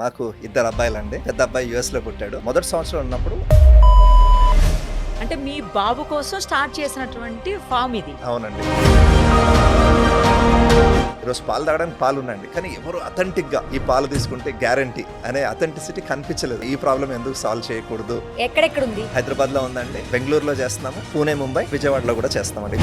మాకు ఇద్దరు అబ్బాయిలండి. పెద్ద అబ్బాయి యుఎస్ లో పుట్టాడు. మొదటి సంవత్సరం ఉన్నప్పుడు. అంటే మీ బాబు కోసం స్టార్ట్ చేసినటువంటి ఫామ్ ఇది. అవునండి. ఈరోజు పాలు తాగడానికి పాలు ఉన్నాయండి, కానీ ఎవరు అథెంటిక్ గా ఈ పాలు తీసుకుంటే గ్యారంటీ అనే అథెంటిసిటీ కనిపించలేదు. ఈ ప్రాబ్లం ఎందుకు సాల్వ్ చేయకూడదు? ఎక్కడెక్కడ ఉంది? హైదరాబాద్ లో ఉందండి, బెంగళూరులో చేస్తున్నాము, పూణే, ముంబై, విజయవాడలో కూడా చేస్తామండి.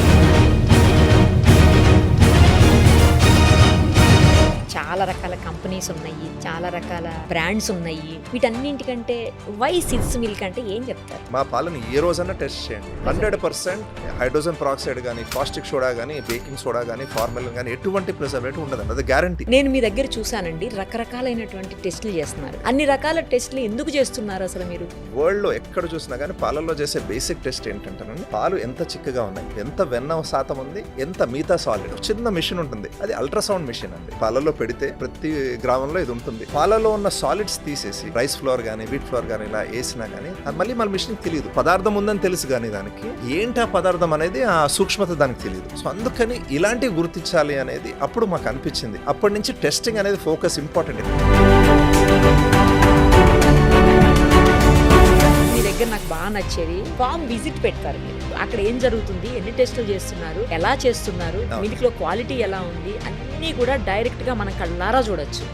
చాలా రకాల కంపెనీస్ ఉన్నాయి, చాలా రకాల బ్రాండ్స్ ఉన్నాయి. వీటన్నింటికంటే వై సిడ్స్ మిల్క్ అంటే ఏం చెప్తారు? మా పాలను ఏ రోజన్నా టెస్ట్ చేయండి. 100% హైడ్రోజన్ పెరాక్సైడ్ కానీ, కాస్టిక్ సోడా కానీ, బేకింగ్ సోడా కానీ, ఫార్మలిన్ కానీ ఎటువంటి ప్రిజర్వేటివ్ ఉండదండి. అది గ్యారంటీ. నేను మీ దగ్గర చూసానండి, రకరకాలైనటువంటి టెస్టులు చేస్తున్నారు. అన్ని రకాల టెస్టులు ఎందుకు చేస్తున్నారు అసలు మీరు? వరల్డ్ లో ఎక్కడ చూసినా కానీ పాలల్లో చేసే బేసిక్ టెస్ట్ ఏంటంటే, పాలు ఎంత చిక్కగా ఉన్నాయి, ఎంత వెన్న శాతం ఉంది, ఎంత మిగతా సాలిడ్. చిన్న మిషన్ ఉంటుంది, అది అల్ట్రాసౌండ్ మిషన్ అండి. పాలలో పెడితే ప్రతి గ్రామంలో ఇది ఉంటుంది. పాలలో ఉన్న సాలిడ్స్ తీసేసి రైస్ ఫ్లోర్ గానీ, వీట్ ఫ్లోర్ గానీ ఇలా వేసినా గానీ అది మళ్ళీ మన మిషన్ తెలియదు. పదార్థం ఉందని తెలుసు కానీ దానికి ఏంటి ఆ పదార్థం అనేది, ఆ సూక్ష్మత దానికి తెలియదు. సో అందుకని ఇలాంటివి గుర్తించాలి అనేది అప్పుడు మాకు అనిపించింది. అప్పటి నుంచి టెస్టింగ్ అనేది ఫోకస్ ఇంపార్టెంట్. మీ దగ్గర నాకు బాగా నచ్చేది ఫామ్ విజిట్ పెడతారు మీరు. అక్కడ ఏం జరుగుతుంది, ఎన్ని టెస్టులు చేస్తున్నారు, ఎలా చేస్తున్నారు, మిల్క్ లో క్వాలిటీ ఎలా ఉంది, అన్ని కూడా డైరెక్ట్ గా మనం కళ్ళారా చూడొచ్చు.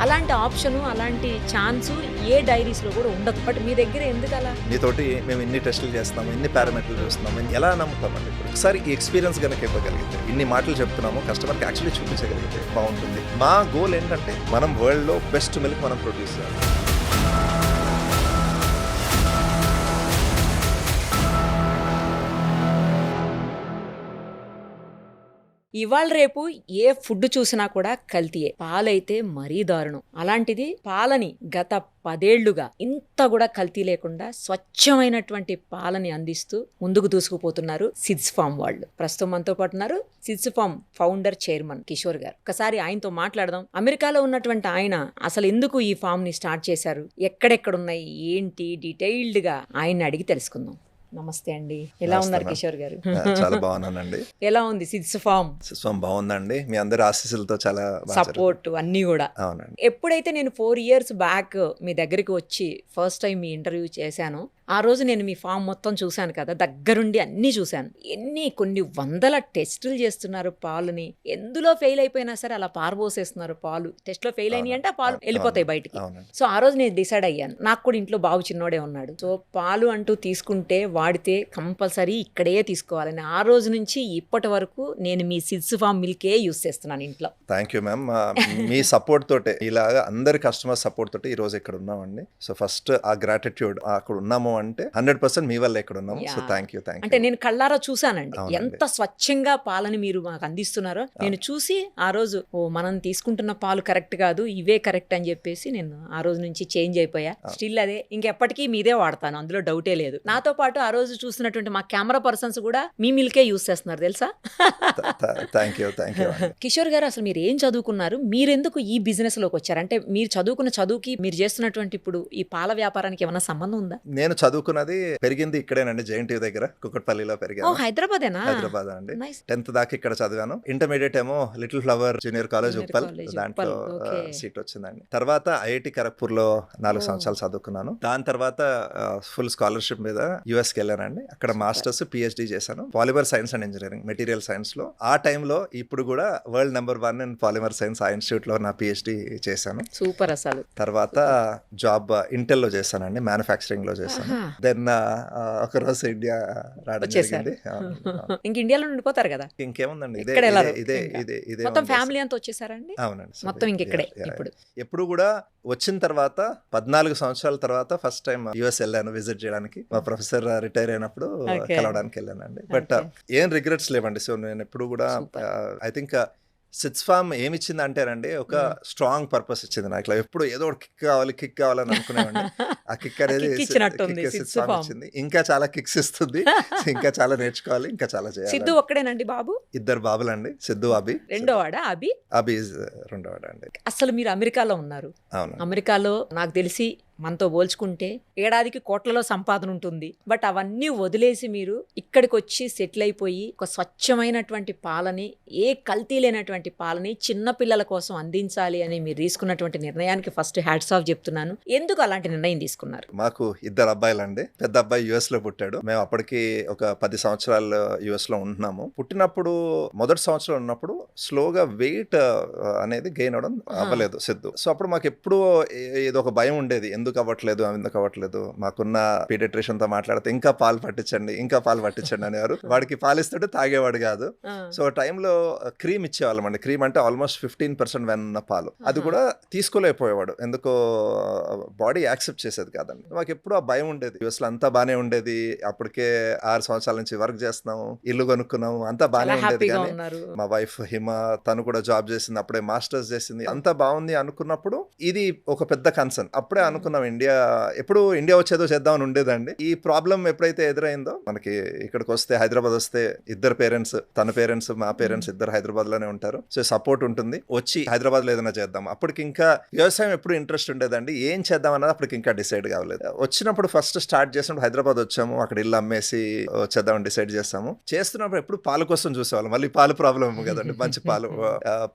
అలాంటి ఆప్షన్, అలాంటి ఛాన్స్ ఏ డైరీస్ లో కూడా ఉండదు. బట్ మీ దగ్గర ఎందుకు అలా? మీతోటి మేము ఇన్ని టెస్టులు చేస్తున్నాము, ఇన్ని పారామీటర్లు చూస్తున్నాము, ఎలా నమ్ముతామండి? ఒకసారి ఈ ఎక్స్పీరియన్స్ కనుక ఇవ్వగలిగితే, ఇన్ని మాటలు చెప్తున్నాము, కస్టమర్కి యాక్చువల్లీ చూపించగలిగితే బాగుంటుంది. మా గోల్ ఏంటంటే మనం వరల్డ్ లో బెస్ట్ మిల్క్ మనం ప్రొడ్యూస్ చేయాలి. ఇవాళ రేపు ఏ ఫుడ్ చూసినా కూడా కల్తీయే. పాలైతే మరీ దారుణం. అలాంటిది పాలని గత 10 ఏళ్లుగా ఇంత కూడా కల్తీ లేకుండా స్వచ్ఛమైనటువంటి పాలని అందిస్తూ ముందుకు దూసుకుపోతున్నారు సిడ్స్ ఫామ్ వాళ్ళు. ప్రస్తుతం మనతో పాటు ఉన్నారు Sid's Farm founder, chairman Kishore గారు. ఒకసారి ఆయనతో మాట్లాడదాం. అమెరికాలో ఉన్నటువంటి ఆయన అసలు ఎందుకు ఈ ఫామ్ ని స్టార్ట్ చేశారు, ఎక్కడెక్కడున్నాయి, ఏంటి, డీటెయిల్డ్ గా ఆయన్ని అడిగి తెలుసుకుందాం. నమస్తే అండి, ఎలా ఉన్నారు కిషోర్ గారు? చాలా బాగున్నానండి. ఎలా ఉంది సిడ్స్ ఫామ్? సిడ్స్ ఫామ్ బాగుందండి, మీ అందరి ఆశీస్సులతో చాలా సపోర్ట్ అన్ని కూడా. అవునండి. ఎప్పుడైతే నేను 4 years బ్యాక్ మీ దగ్గరికి వచ్చి ఫస్ట్ టైం మీ ఇంటర్వ్యూ చేశాను, ఆ రోజు నేను మీ ఫామ్ మొత్తం చూశాను కదా, దగ్గరుండి అన్ని చూశాను. కొన్ని వందల టెస్టులు చేస్తున్నారు పాలుని. ఎందులో ఫెయిల్ అయిపోయినా సరే అలా పారబోసేస్తున్నారు పాలు. టెస్ట్ లో ఫెయిల్ అయినాయి అంటే ఆ పాలు వెళ్ళిపోతాయి బయటికి. సో ఆ రోజు నేను డిసైడ్ అయ్యాను, నాకు కూడా ఇంట్లో బాబు చిన్నోడే ఉన్నాడు. సో పాలు అంటూ తీసుకుంటే, వాడితే కంపల్సరీ ఇక్కడే తీసుకోవాలని ఆ రోజు నుంచి ఇప్పటి వరకు నేను మీ సిడ్స్ ఫామ్ మిల్కే యూస్ చేస్తున్నాను ఇంట్లో. Thank you ma'am. Me support తోటే, ఇలాగా అందరి కస్టమర్ సపోర్ట్ తోటి ఈ రోజు ఇక్కడ ఉన్నామండి. సో ఫస్ట్ ఆ గ్రాటిట్యూడ్, అక్కడ ఉన్నాము అంటే 100% మీ వల్ల ఇక్కడ ఉన్నాము. So thank you. అంటే నేను కళ్ళారా చూసానండి ఎంత స్వచ్ఛంగా పాలని మీరు మాకు అందిస్తున్నారో. నేను చూసి ఆ రోజు మనం తీసుకుంటున్న పాలు కరెక్ట్ కాదు, ఇవే కరెక్ట్ అని చెప్పేసి నేను ఆ రోజు నుంచి చేంజ్ అయిపోయా. స్టిల్ అదే, ఇంకెప్పటికీ మీదే వాడతాను, అందులో డౌటే లేదు. నాతో పాటు ఆ రోజు చూస్తున్నటువంటి మా కెమెరా పర్సన్స్ కూడా మీ మిల్కే యూస్ చేస్తున్నారు తెలుసా. Thank you. కిషోర్ గారు, అసలు మీరు ఏం చదువుకున్నారు, మీరెందుకు ఈ బిజినెస్ లోకి వచ్చారు? అంటే మీరు చదువుకున్న చదువుకి మీరు చేస్తున్నటువంటి ఇప్పుడు ఈ పాల వ్యాపారానికి ఏమైనా సంబంధం ఉందా? నేను చదువుకున్నది, పెరిగింది ఇక్కడేనండి, జేఎన్టీ దగ్గర కుకట్పల్లిలో పెరిగాను. హైదరాబాదేనా? హైదరాబాద్ అండి. 10th దాకా ఇక్కడ చదివాను. ఇంటర్మీడియట్ ఏమో little flower junior college Uppal, దాంట్లో సీట్ వచ్చిందండి. తర్వాత ఐఐటి ఖరగ్పూర్ లో 4 సంవత్సరాలు చదువుకున్నాను. దాని తర్వాత ఫుల్ స్కాలర్షిప్ మీద యుఎస్ కి వెళ్ళానండి. అక్కడ మాస్టర్స్, పిహెచ్డి చేశాను polymer science and engineering, material science లో. ఆ టైంలో ఇప్పుడు కూడా world number 1 in polymer science ఆ ఇన్స్టిట్యూట్ లో నా పిహెచ్డి చేశాను. సూపర్. అసలు తర్వాత జాబ్ ఇంటెల్ లో చేశానండి, మ్యానుఫ్యాక్చరింగ్ లో చేశాను. దెన్ ఒక రోజు ఇండియా రావడం జరిగింది. ఇంక ఇండియాలో ఉండిపోతారు కదా, ఇంకేముందండి, ఇదే మొత్తం ఫ్యామిలీ అంతా వచ్చేసారండి. అవునండి, మొత్తం ఇంకెక్కడే. ఎప్పుడు కూడా వచ్చిన తర్వాత 14 సంవత్సరాల తర్వాత ఫస్ట్ టైం యుఎస్ వెళ్ళాను విజిట్ చేయడానికి. మా ప్రొఫెసర్ రిటైర్ అయినప్పుడు కలవడానికి వెళ్ళానండి. బట్ ఏం రిగ్రెట్స్ లేవండి. సో నేను ఎప్పుడు కూడా ఐ థింక్ సిడ్స్ ఫామ్ ఏమి ఇచ్చింది అంటేనండి, ఒక స్ట్రాంగ్ పర్పస్ ఇచ్చింది నాకు. ఇట్లా ఎప్పుడు ఏదో ఒకటి కిక్ కావాలని అనుకునేవాడిని. ఆ కిక్ అనేది సిడ్స్ ఫామ్ ఇచ్చింది. ఇంకా చాలా కిక్స్ ఇస్తుంది, ఇంకా చాలా నేర్చుకోవాలి, ఇంకా చాలా చేయాలి. సిద్ధు ఒక్కడేనండి బాబు? 2 బాబులండి, సిద్ధు, అభి. రెండోవాడా? అభి 2వ అండి. అసలు మీరు అమెరికాలో ఉన్నారు. అవును. అమెరికాలో నాకు తెలిసి మనతో పోల్చుకుంటే ఏడాదికి కోట్లలో సంపాదన ఉంటుంది. బట్ అవన్నీ వదిలేసి మీరు ఇక్కడికి వచ్చి సెటిల్ అయిపోయి ఒక స్వచ్ఛమైనటువంటి పాలని, ఏ కల్తీ లేనటువంటి పాలని చిన్న పిల్లల కోసం అందించాలి అని మీరు తీసుకున్నటువంటి నిర్ణయానికి ఫస్ట్ హ్యాట్స్ ఆఫ్ చెప్తున్నాను. ఎందుకు అలాంటి నిర్ణయం తీసుకున్నారు? మాకు 2 అబ్బాయిలండి. పెద్ద అబ్బాయి US లో పుట్టాడు. మేము అప్పటికి ఒక 10 సంవత్సరాలు US లో ఉంటున్నాము. పుట్టినప్పుడు మొదటి సంవత్సరం ఉన్నప్పుడు స్లోగా వెయిట్ అనేది గెయిన్ అవడం అవ్వలేదు సిద్ధు. సో అప్పుడు మాకు ఎప్పుడు ఏదో ఒక భయం ఉండేది, ఎందుకు అవ్వట్లేదు. మాకున్న పీడియాట్రిషియన్ తో మాట్లాడితే ఇంకా పాలు పట్టించండి అనేవారు. వాడికి పాలిస్తుంటే తాగేవాడు కాదు. సో టైంలో క్రీమ్ ఇచ్చేవాళ్ళం అండి. క్రీమ్ అంటే ఆల్మోస్ట్ 15% వెన్న పాలు. అది కూడా తీసుకోలేకపోయేవాడు, ఎందుకో బాడీ యాక్సెప్ట్ చేసేది కాదండి. మాకు ఎప్పుడు ఆ భయం ఉండేది. US లో అంతా బానే ఉండేది. అప్పటికే 6 సంవత్సరాల నుంచి వర్క్ చేస్తున్నాము, ఇల్లు కొనుక్కున్నాము, అంతా బానే ఉండేది. కానీ మా వైఫ్ హిమ, తను కూడా జాబ్ చేసింది, అప్పుడే మాస్టర్స్ చేసింది, అంతా బాగుంది అనుకున్నప్పుడు ఇది ఒక పెద్ద కన్సర్న్. అప్పుడే అనుకున్నాం ఇండియా వచ్చేదో చేద్దామని ఉండేదండి. ఈ ప్రాబ్లం ఎప్పుడైతే ఎదురైందో మనకి, ఇక్కడికి వస్తే హైదరాబాద్ వస్తే ఇద్దరు పేరెంట్స్, తన పేరెంట్స్ మా పేరెంట్స్ ఇద్దరు హైదరాబాద్ లోనే ఉంటారు. సో సపోర్ట్ ఉంటుంది, వచ్చి హైదరాబాద్ లో ఏదైనా చేద్దాం. అప్పటికి ఇంకా వ్యవసాయం ఎప్పుడు ఇంట్రెస్ట్ ఉండేదండి, ఏం చేద్దాం అన్నది అప్పటికి ఇంకా డిసైడ్ కావలేదు. వచ్చినప్పుడు ఫస్ట్ స్టార్ట్ చేసినప్పుడు హైదరాబాద్ వచ్చాము, అక్కడ ఇల్లు అమ్మేసి వచ్చేద్దామని డిసైడ్ చేస్తాము. చేస్తున్నప్పుడు ఎప్పుడు పాల కోసం చూసేవాళ్ళం. మళ్ళీ పాలు ప్రాబ్లం కదండి, మంచి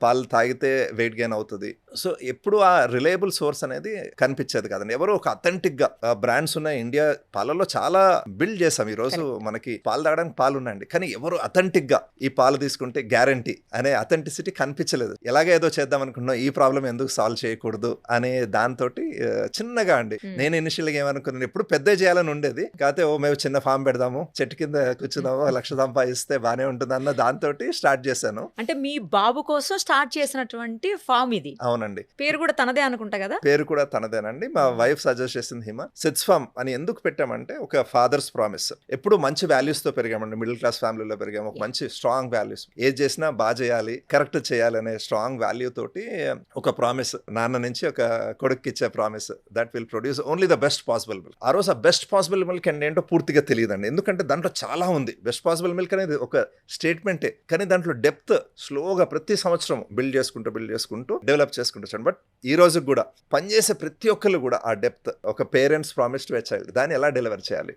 పాలు తాగితే వెయిట్ గెయిన్ అవుతుంది. సో ఎప్పుడు ఆ రిలయబుల్ సోర్స్ అనేది కనిపించేది కదండి. ఎవరో ఒక అథెంటిక్ గా బ్రాండ్స్ ఉన్నాయి ఇండియా పాలలో, చాలా బిల్డ్ చేసాం. ఈ రోజు మనకి పాలు తాగడానికి పాలు ఉన్నాయండి, కానీ ఎవరు అథెంటిక్ గా ఈ పాలు తీసుకుంటే గ్యారంటీ అనే అథెంటిసిటీ కనిపించలేదు. ఎలాగే ఏదో చేద్దాం అనుకున్నా, ఈ ప్రాబ్లం ఎందుకు సాల్వ్ చేయకూడదు అనే దాంతో చిన్నగా అండి. నేను ఇనిషియల్ గా ఏమనుకున్నాను, ఎప్పుడు పెద్ద చేయాలని ఉండేది. కాకపోతే మేము చిన్న ఫామ్ పెడదాము, చెట్టు కింద కూర్చున్నాము, 1,00,000 సంపాదిస్తే బానే ఉంటుంది అన్న దాంతో స్టార్ట్ చేశాను. అంటే మీ బాబు కోసం స్టార్ట్ చేసినటువంటి ఫామ్ ఇది. అవునండి. పేరు కూడా తనదే అనుకుంటా కదా? పేరు కూడా తనదేనండి. మా వైఫ్ సజెస్ట్ చేసింది హిమ. సిడ్స్ ఫామ్ అని ఎందుకు పెట్టామంటే, ఒక ఫాదర్స్ ప్రామిస్. ఎప్పుడు మంచి వాల్యూస్ తో పెరిగామండి, మిడిల్ క్లాస్ ఫ్యామిలీలో పెరిగాము. ఒక మంచి స్ట్రాంగ్ వాల్యూస్, ఏది చేసినా బాగా చేయాలి, కరెక్ట్ చేయాలి అనే స్ట్రాంగ్ వాల్యూ తోటి ఒక ప్రామిస్, నాన్న నుంచి ఒక కొడుక్కి ఇచ్చే promise, that will produce only the best possible milk. ఆ రోజు ఆ బెస్ట్ పాసిబుల్ మిల్క్ అంటే ఏంటో పూర్తిగా తెలియదండి, ఎందుకంటే దాంట్లో చాలా ఉంది. బెస్ట్ పాసిబుల్ మిల్క్ అనేది ఒక స్టేట్మెంటే, కానీ దాంట్లో డెప్త్ స్లోగా ప్రతి సంవత్సరం బిల్డ్ చేసుకుంటూ డెవలప్ చేసుకుంటూ వచ్చాను. బట్ ఈ రోజు కూడా పనిచేసే ప్రతి ఒక్కళ్ళు కూడా ఆ డెప్త్, ఒక parents promise to a child, దాన్ని ఎలా డెలివర్ చేయాలి,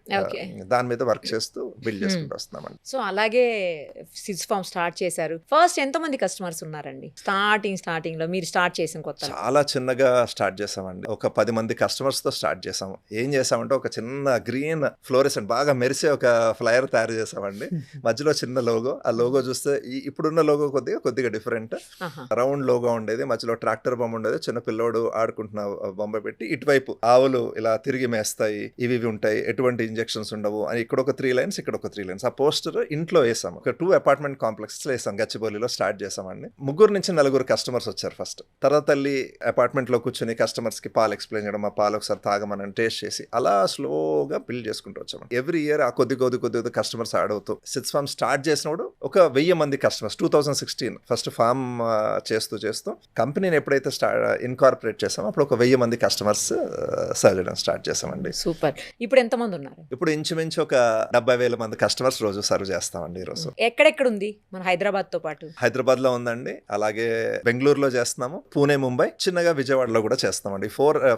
దాని మీద వర్క్ చేస్తూ బిల్డ్ చేసుకుంటూ వస్తున్నామండి. సో అలాగే సిడ్స్ ఫామ్ స్టార్ట్ చేశారు. ఫస్ట్ ఎంతమంది కస్టమర్స్ ఉన్నారండి స్టార్టింగ్ లో మీరు స్టార్ట్ చేసిన కొత్త? చాలా చిన్నగా స్టార్ట్ చేసామండి. ఒక 10 మంది కస్టమర్స్ తో స్టార్ట్ చేసాము. ఏం చేసామంటే, ఒక చిన్న గ్రీన్ ఫ్లోరెసెంట్ బాగా మెరిసే ఒక ఫ్లైర్ తయారు చేసామండి. మధ్యలో చిన్న లోగో. ఆ లోగో చూస్తే ఇప్పుడున్న లోగో కొద్దిగా డిఫరెంట్. రౌండ్ లోగో ఉండేది, మధ్యలో ట్రాక్టర్ బొమ్మ ఉండేది, చిన్న పిల్లోడు ఆడుకుంటున్న బొమ్మ పెట్టి, ఇటువైపు ఆవులు ఇలా తిరిగి మేస్తాయి, ఇవి ఉంటాయి, ఎటువంటి ఇంజెక్షన్స్ ఉండవు అని ఇక్కడ ఒక 3 లైన్స్, ఇక్కడ ఒక 3 లైన్స్. ఆ పోస్టర్ ఇంట్లో వేసాము. ఒక 2 అపార్ట్మెంట్ కాంప్లెక్స్ వేసాం, గచ్చిబౌలిలో స్టార్ట్ చేసామండి. 3 నుంచి 4 కస్టమర్స్ వచ్చారు ఫస్ట్. తర్వాత తల్లి అపార్ట్మెంట్ లో కూర్చొని కస్టమర్స్ కి పాలు ఎక్స్ప్లెయిన్ చేయడం, ఆ పాలు ఒకసారి తాగమని టేస్ట్ చేసి అలా స్లోగా బిల్డ్ చేసుకుంటూ వచ్చాము. ఎవ్రీ ఇయర్ ఆ కొద్ది కస్టమర్స్ యాడ్ అవుతూ సిడ్స్ ఫామ్ స్టార్ట్ చేసినప్పుడు ఒక 1000 మంది కస్టమర్స్. 2016 ఫస్ట్ ఫామ్ చేస్తూ కంపెనీని ఎప్పుడైతే ఇన్కార్పొరేట్ చేసామో అప్పుడు ఒక 1000 మంది కస్టమర్స్ సర్వ్ చేయడం స్టార్ట్ చేసామండి. సూపర్. ఇప్పుడు ఎంతమంది ఉన్నారు? ఇప్పుడు ఇంచుమించు ఒక 70,000 మంది కస్టమర్స్ రోజు సర్వ్ చేస్తామండి. ఈ రోజు ఎక్కడెక్కడ ఉంది మన హైదరాబాద్ తో పాటు? హైదరాబాద్ లో ఉందండి, అలాగే బెంగళూరులో చేస్తున్నాము, పూణే, ముంబై, చిన్నగా విజయవాడలో కూడా చేస్తామండి.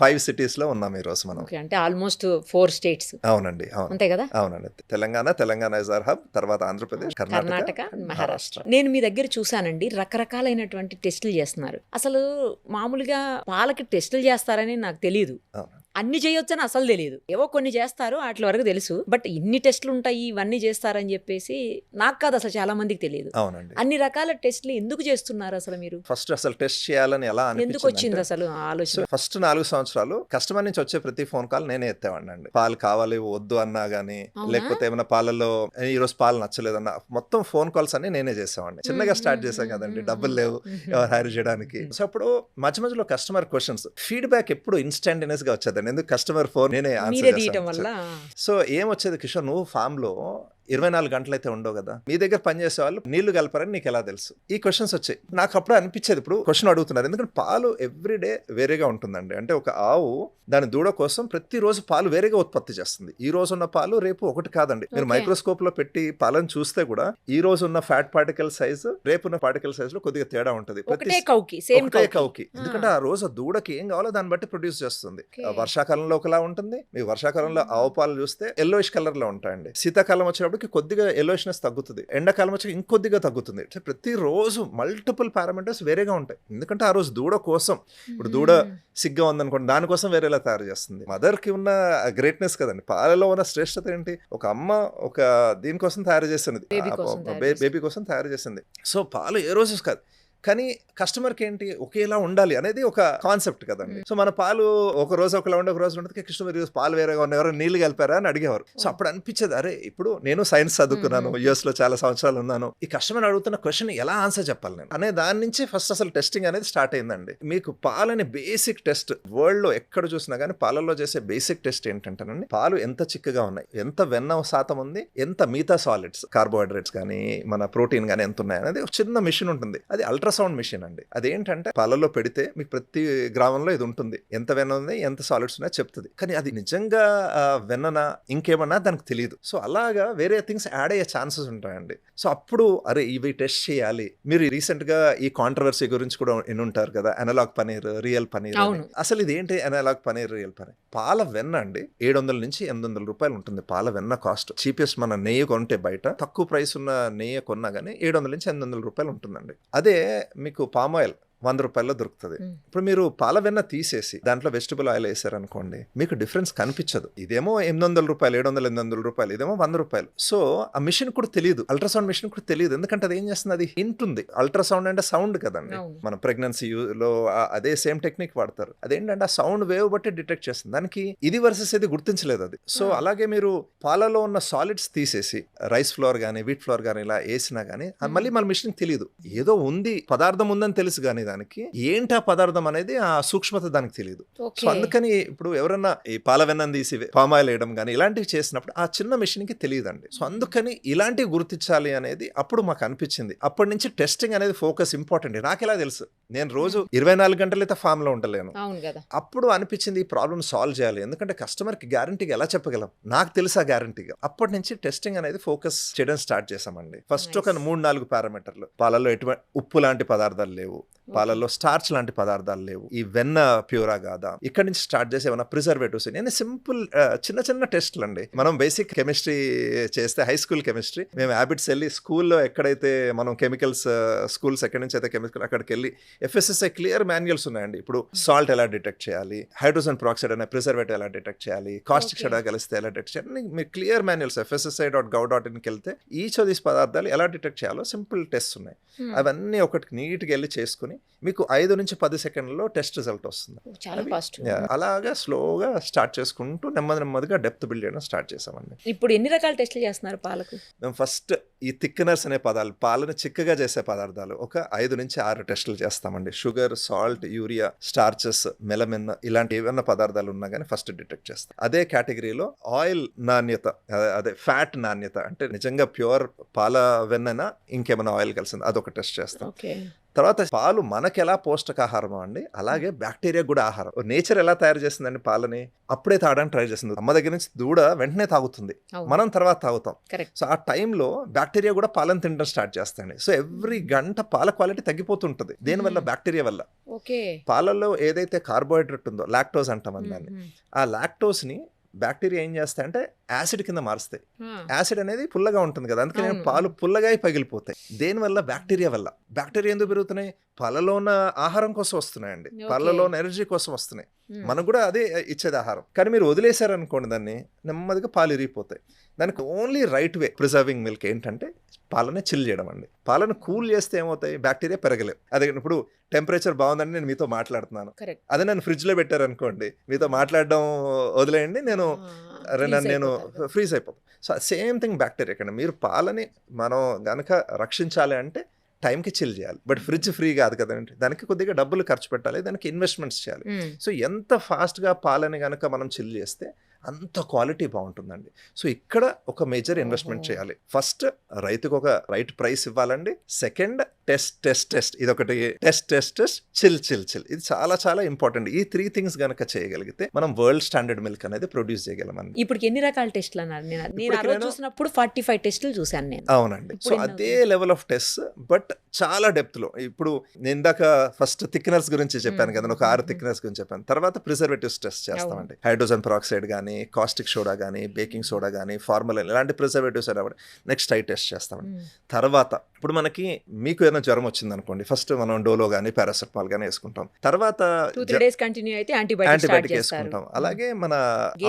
5 సిటీస్ లో ఉన్నాం ఈ రోజు మనం. అంటే ఆల్మోస్ట్ 4 స్టేట్స్. అవునండి, అంతే కదా? అవునండి. తెలంగాణ ఇస్ అవర్ హబ్, తర్వాత ఆంధ్రప్రదేశ్, కర్ణాటక, మహారాష్ట్ర. నేను మీ దగ్గర చూసానండి, రకరకాలైనటువంటి టెస్టులు చేస్తున్నారు. అసలు మామూలుగా పాలకి టెస్టులు చేస్తారని నాకు తెలియదు. అన్ని చేయొచ్చని అసలు తెలియదు. ఏవో కొన్ని చేస్తారు, వాటి వరకు తెలుసు. బట్ ఇన్ని టెస్టులు ఉంటాయి, ఇవన్నీ చేస్తారని చెప్పేసి నాకు కాదు, అసలు చాలా మందికి తెలియదు. అవునండి. అన్ని రకాల టెస్టులు ఎందుకు చేస్తున్నారు అసలు మీరు? ఫస్ట్ అసలు టెస్ట్ చేయాలని ఎలా ఎందుకు వచ్చింది అసలు ఆలోచన? ఫస్ట్ 4 సంవత్సరాలు కస్టమర్ నుంచి వచ్చే ప్రతి ఫోన్ కాల్ నేనే ఎత్తేవాడినండి. పాలు కావాలి వద్దు అన్నా గానీ, లేకపోతే ఏమైనా పాలలో ఈ రోజు పాలు నచ్చలేదన్నా, మొత్తం ఫోన్ కాల్స్ అన్ని నేనే చేసేవాడిని. చిన్నగా స్టార్ట్ చేశాం కదండి, డబ్బులు లేవు ఎవరు హైర్ చేయడానికి. సో అప్పుడు మధ్యలో కస్టమర్ క్వశ్చన్స్, ఫీడ్బ్యాక్ ఎప్పుడు ఇన్స్టంటేనియస్ గా వచ్చేది. ఎందుకు కస్టమర్ ఫోన్ నేనే ఆన్సర్ చేస్తాను. సో ఏమొచ్చేది, కిషోర్ నువ్వు ఫామ్ లో 24 గంటలు అయితే ఉండవు కదా, మీ దగ్గర పనిచేసే వాళ్ళు నీళ్లు కలపరని నీకు ఎలా తెలుసు? ఈ క్వశ్చన్స్ వచ్చాయి. నాకు అప్పుడు అనిపించేది, ఇప్పుడు క్వశ్చన్ అడుగుతున్నారు ఎందుకంటే పాలు ఎవ్రీడే వేరేగా ఉంటుందండి. అంటే ఒక ఆవు దాని దూడ కోసం ప్రతిరోజు పాలు వేరేగా ఉత్పత్తి చేస్తుంది. ఈ రోజు ఉన్న పాలు రేపు ఒకటి కాదండి. మీరు మైక్రోస్కోప్ లో పెట్టి పాలను చూస్తే కూడా ఈ రోజు ఉన్న ఫ్యాట్ పార్టికల్ సైజు రేపు ఉన్న పార్టికల్ సైజ్ లో కొద్దిగా తేడా ఉంటుంది. ఒకటే కౌకి. ఎందుకంటే ఆ రోజు దూడకి ఏం కావాలో దాన్ని బట్టి ప్రొడ్యూస్ చేస్తుంది. వర్షాకాలంలో ఒకలా ఉంటుంది. మీకు వర్షాకాలంలో ఆవు పాలు చూస్తే ఎల్లోయిష్ కలర్ లో ఉంటాయండి. శీతాకాలం వచ్చేటప్పటికి కొద్దిగా ఎల్లోయిష్నెస్ తగ్గుతుంది. ఎండాకాలం వచ్చి ఇంకొద్దిగా తగ్గుతుంది. ప్రతిరోజు మల్టిపుల్ పారామీటర్స్ వేరేగా ఉంటాయి. ఎందుకంటే ఆ రోజు దూడ కోసం, ఇప్పుడు దూడ సిగ్గా ఉందనుకోండి, దానికోసం వేరేలా తయారు చేస్తుంది. మదర్ కి ఉన్న గ్రేట్నెస్ కదండి. పాలలో ఉన్న శ్రేష్టత ఏంటి? ఒక అమ్మ ఒక దీనికోసం తయారు చేస్తున్నది, బేబీ కోసం తయారు చేసింది. సో పాలు ఏ రోజు కాదు, కానీ కస్టమర్కి ఏంటి ఒకేలా ఉండాలి అనేది ఒక కాన్సెప్ట్ కదండి. సో మన పాలు ఒక రోజు ఒకలా ఉండే, ఒక రోజు ఉండదు. కస్టమర్ పాలు వేరేగా ఉన్నాయి, ఎవరు నీళ్లు కలిపారా అని అడిగేవారు. సో అప్పుడు అనిపించేది, అరే ఇప్పుడు నేను సైన్స్ చదువుకున్నాను, యుఎస్ లో చాలా సంవత్సరాలు ఉన్నాను, ఈ కస్టమర్ అడుగుతున్న క్వశ్చన్ ఎలా ఆన్సర్ చెప్పాలి నేను అనే దాని నుంచి ఫస్ట్ అసలు టెస్టింగ్ అనేది స్టార్ట్ అయిందండి. మీకు పాలని బేసిక్ టెస్ట్ వరల్డ్ లో ఎక్కడ చూసినా కానీ పాలల్లో చేసే బేసిక్ టెస్ట్ ఏంటంటేనండి, పాలు ఎంత చిక్కగా ఉన్నాయి, ఎంత వెన్న శాతం ఉంది, ఎంత మిగతా సాలిడ్స్ కార్బోహైడ్రేట్స్ కానీ మన ప్రోటీన్ కానీ ఎంత ఉన్నాయి అనేది ఒక చిన్న మిషన్ ఉంటుంది. అది అల్ట్రాసౌండ్ మిషన్ అండి. అదేంటంటే పాలలో పెడితే మీకు ప్రతి గ్రామంలో ఇది ఉంటుంది, ఎంత వెన్న ఉంది, ఎంత సాలిడ్స్ ఉన్నాయో చెప్తుంది. కానీ అది నిజంగా వెన్ననా ఇంకేమన్నా దానికి తెలియదు. సో అలాగా వేరే థింగ్స్ యాడ్ అయ్యే ఛాన్సెస్ ఉంటాయండి. సో అప్పుడు అరే ఇవి టెస్ట్ చేయాలి. మీరు రీసెంట్ గా ఈ కాంట్రవర్సీ గురించి కూడా వినుంటారు కదా, అనలాగ్ పనీర్, రియల్ పనీర్. అసలు ఇది ఏంటి అనలాగ్ పనీర్, రియల్ పనీర్? పాల వెన్న అండి 700 నుంచి 800 రూపాయలు ఉంటుంది పాల వెన్న కాస్ట్. చీపెస్ట్ మన నెయ్యి కొంటే బయట తక్కువ ప్రైస్ ఉన్న నెయ్యి కొన్నా కానీ 700 నుంచి 800 రూపాయలు ఉంటుందండి. అదే మీకు పామ్ ఆయిల్ 100 రూపాయల్లో దొరుకుతుంది. ఇప్పుడు మీరు పాల వెన్న తీసేసి దాంట్లో వెజిటబుల్ ఆయిల్ వేసారనుకోండి, మీకు డిఫరెన్స్ కనిపించదు. ఇదేమో 800 రూపాయలు, 700, 800 రూపాయలు, ఇదేమో 100 రూపాయలు. సో ఆ మిషన్ కూడా తెలియదు, అల్ట్రాసౌండ్ మిషన్ కూడా తెలియదు. ఎందుకంటే అది ఏం చేస్తుంది, అది వింటుంది. అల్ట్రాసౌండ్ అంటే సౌండ్ కదండి. మన ప్రెగ్నెన్సీలో అదే సేమ్ టెక్నిక్ వాడతారు. అదేంటంటే ఆ సౌండ్ వేవ్ బట్టి డిటెక్ట్ చేస్తుంది. దానికి ఇది వర్సెస్ ఇది గుర్తించలేదు అది. సో అలాగే మీరు పాలలో ఉన్న సాలిడ్స్ తీసేసి రైస్ ఫ్లోర్ కానీ వీట్ ఫ్లోర్ కానీ ఇలా వేసినా కానీ మళ్ళీ మన మిషన్ తెలియదు. ఏదో ఉంది, పదార్థం ఉందని తెలుసు కానీ దానికి ఏంటా పదార్థం అనేది ఆ సూక్ష్మత దానికి తెలియదు. సో అందుకని ఇప్పుడు ఎవరన్నా ఈ పాల వెన్నను తీసి పామాయిల్ వేయడం కానీ ఇలాంటివి చేసినప్పుడు ఆ చిన్న మిషన్ కి తెలియదండి. సో అందుకని ఇలాంటివి గుర్తించాలి అనేది అప్పుడు మాకు అనిపించింది. అప్పటి నుంచి టెస్టింగ్ అనేది ఫోకస్ ఇంపార్టెంట్. నాకు ఎలా తెలుసు, నేను రోజు 24 గంటలు అయితే ఫామ్ లో ఉండలేను. అప్పుడు అనిపించింది ఈ ప్రాబ్లమ్ సాల్వ్ చేయాలి. ఎందుకంటే కస్టమర్ కి గ్యారంటీగా ఎలా చెప్పగలం, నాకు తెలుసా గ్యారంటీగా. అప్పటి నుంచి టెస్టింగ్ అనేది ఫోకస్ చేయడం స్టార్ట్ చేసామండి. ఫస్ట్ ఒక 3-4 పారామీటర్లు. పాలలో ఎటువంటి ఉప్పు లాంటి పదార్థాలు లేవు, పాలల్లో స్టార్చ్ లాంటి పదార్థాలు లేవు, ఈ వెన్న ప్యూరా కాదా, ఇక్కడ నుంచి స్టార్ట్ చేసి ఏమైనా ప్రిజర్వేటివ్స్. నేను సింపుల్ చిన్న చిన్న టెస్ట్లు అండి. మనం బేసిక్ కెమిస్ట్రీ చేస్తే, హై స్కూల్ కెమిస్ట్రీ, మేము హ్యాబిట్స్ వెళ్ళి స్కూల్లో ఎక్కడైతే మనం కెమికల్స్ స్కూల్స్ ఎక్కడి నుంచి అయితే కెమికల్ అక్కడికి వెళ్ళి FSSAI క్లియర్ మాన్యువల్స్ ఉన్నాయండి. ఇప్పుడు సాల్ట్ ఎలా డిటెక్ట్ చేయాలి, హైడ్రోజన్ పెరాక్సైడ్ అనే ప్రిజర్వేటివ్ ఎలా డిటెక్ట్ చేయాలి, కాస్టిక్ సోడా కలిస్తే ఎలా డిటెక్ట్ చేయాలి, మీరు క్లియర్ మాన్యువల్స్ FSSAI.gov.inకి వెళ్తే ఈచ్ ఆఫ్ దీస్ పదార్థాలు ఎలా డిటెక్ట్ చేయాలో సింపుల్ టెస్ట్ ఉన్నాయి. అవన్నీ ఒకటి నీట్గా వెళ్ళి చేసుకుని మీకు 5 నుంచి 10 సెకండ్లలో టెస్ట్ రిజల్ట్ వస్తుంది. అలాగా స్లోగా స్టార్ట్ చేసుకుంటూ నెమ్మదిగా డెప్త్ బిల్డ్ చేయడం స్టార్ట్ చేసామండి. ఇప్పుడు ఎన్ని రకాల టెస్ట్లు చేస్తున్నారు పాలకు? మేము ఫస్ట్ ఈ థిక్నర్స్ అనే పదాలు, పాలను చిక్కగా చేసే పదార్థాలు ఒక 5 నుంచి 6 టెస్టులు చేస్తామండి. Sugar, salt, urea, starches, melamine ఇలాంటి ఏమైనా పదార్థాలు ఉన్నా కానీ ఫస్ట్ డిటెక్ట్ చేస్తాం. అదే కేటగిరీలో ఆయిల్ నాణ్యత, అదే ఫ్యాట్ నాణ్యత, అంటే నిజంగా ప్యూర్ పాల వెన్ననా ఇంకేమైనా ఆయిల్ కలిసింది, అదొక టెస్ట్ చేస్తాం. తర్వాత పాలు మనకి ఎలా పోషకాహారమో అండి, అలాగే బ్యాక్టీరియా కూడా ఆహారం. నేచర్ ఎలా తయారు చేస్తుందండి పాలని, అప్పుడే తాగడానికి ట్రై చేస్తుంది. అమ్మ దగ్గర నుంచి దూడ వెంటనే తాగుతుంది, మనం తర్వాత తాగుతాం. సో ఆ టైంలో బ్యాక్టీరియా కూడా పాలను తినడం స్టార్ట్ చేస్తాయండి. సో ఎవ్రీ గంట పాల క్వాలిటీ తగ్గిపోతుంటది. దేనివల్ల? బ్యాక్టీరియా వల్ల. పాలలో ఏదైతే కార్బోహైడ్రేట్ ఉందో, లాక్టోజ్ అంటాం దాన్ని, ఆ లాక్టోజ్ ని బ్యాక్టీరియా ఏం చేస్తాయంటే యాసిడ్ కింద మారుస్తాయి. యాసిడ్ అనేది పుల్లగా ఉంటుంది కదా, అందుకని పాలు పుల్లగా పగిలిపోతాయి. దేనివల్ల? బ్యాక్టీరియా వల్ల. బ్యాక్టీరియా ఎందుకు పెరుగుతున్నాయి? పాలలో ఉన్న ఆహారం కోసం వస్తున్నాయండి, పాలలో ఉన్న ఎనర్జీ కోసం వస్తున్నాయి. మనకు కూడా అదే ఇచ్చేది ఆహారం. కానీ మీరు వదిలేశారనుకోండి దాన్ని, నెమ్మదిగా పాలు ఇరిగిపోతాయి. దానికి only right way preserving milk ఏంటంటే పాలని చిల్ చేయడం అండి. పాలను కూల్ చేస్తే ఏమవుతాయి? బ్యాక్టీరియా పెరగలేవు. అదే ఇప్పుడు టెంపరేచర్ బాగుందని నేను మీతో మాట్లాడుతున్నాను, అదే నన్ను ఫ్రిడ్జ్ లో పెట్టారనుకోండి, మీతో మాట్లాడడం వదిలేయండి, నేను ఫ్రీజ్ అయిపోతాను. సో సేమ్ థింగ్ బ్యాక్టీరియా కండి. మీరు పాలని మనం గనక రక్షించాలి అంటే టైంకి చిల్ చేయాలి. బట్ ఫ్రిడ్జ్ ఫ్రీ కాదు కదండి, దానికి కొద్దిగా డబ్బులు ఖర్చు పెట్టాలి, దానికి ఇన్వెస్ట్మెంట్స్ చేయాలి. సో ఎంత ఫాస్ట్గా పాలని కనుక మనం చిల్ చేస్తే అంత క్వాలిటీ బాగుంటుందండి. సో ఇక్కడ ఒక మేజర్ ఇన్వెస్ట్మెంట్ చేయాలి. ఫస్ట్ రైతుకు ఒక రైట్ ప్రైస్ ఇవ్వాలండి. సెకండ్ టెస్ట్ ఇదొకటి టెస్ట్ చిల్ ఇది చాలా చాలా ఇంపార్టెంట్. ఈ 3 థింగ్స్ గనక చేయగలిగితే మనం వరల్డ్ స్టాండర్డ్ మిల్క్ అనేది ప్రొడ్యూస్ చేయగలమండి. ఇప్పుడు ఎన్ని రకాల టెస్ట్లు అన్నారు? నేను ఆ రోజు చూసినప్పుడు 45 టెస్టులు చూశాను నేను. అవునండి. సో అదే లెవెల్ ఆఫ్ టెస్ట్ బట్ చాలా డెప్త్ లో. ఇప్పుడు నేను ఇందాక ఫస్ట్ థిక్నర్స్ గురించి చెప్పాను కదా, ఒక 6 థిక్నర్స్ గురించి చెప్పాను. తర్వాత ప్రిజర్వేటివ్స్ టెస్ట్ చేస్తామండి. హైడ్రోజన్ పెరాక్సైడ్ కానీ, కాస్టిక్ సోడా కానీ, బేకింగ్ సోడా కానీ, ఫార్మలిన్ ఇలాంటి ప్రిజర్వేటివ్స్ నెక్స్ట్ ఐ టెస్ట్ చేస్తామండి. తర్వాత ఇప్పుడు మనకి మీకు ఏదైనా జ్వరం వచ్చింది అనుకోండి, ఫస్ట్ మనం డోలో కానీ పారాసెటమాల్ కానీ వేసుకుంటాం. తర్వాత 2-3 డేస్ కంటిన్యూ అయితే యాంటీబయాటిక్ వేసుకుంటాం. అలాగే మన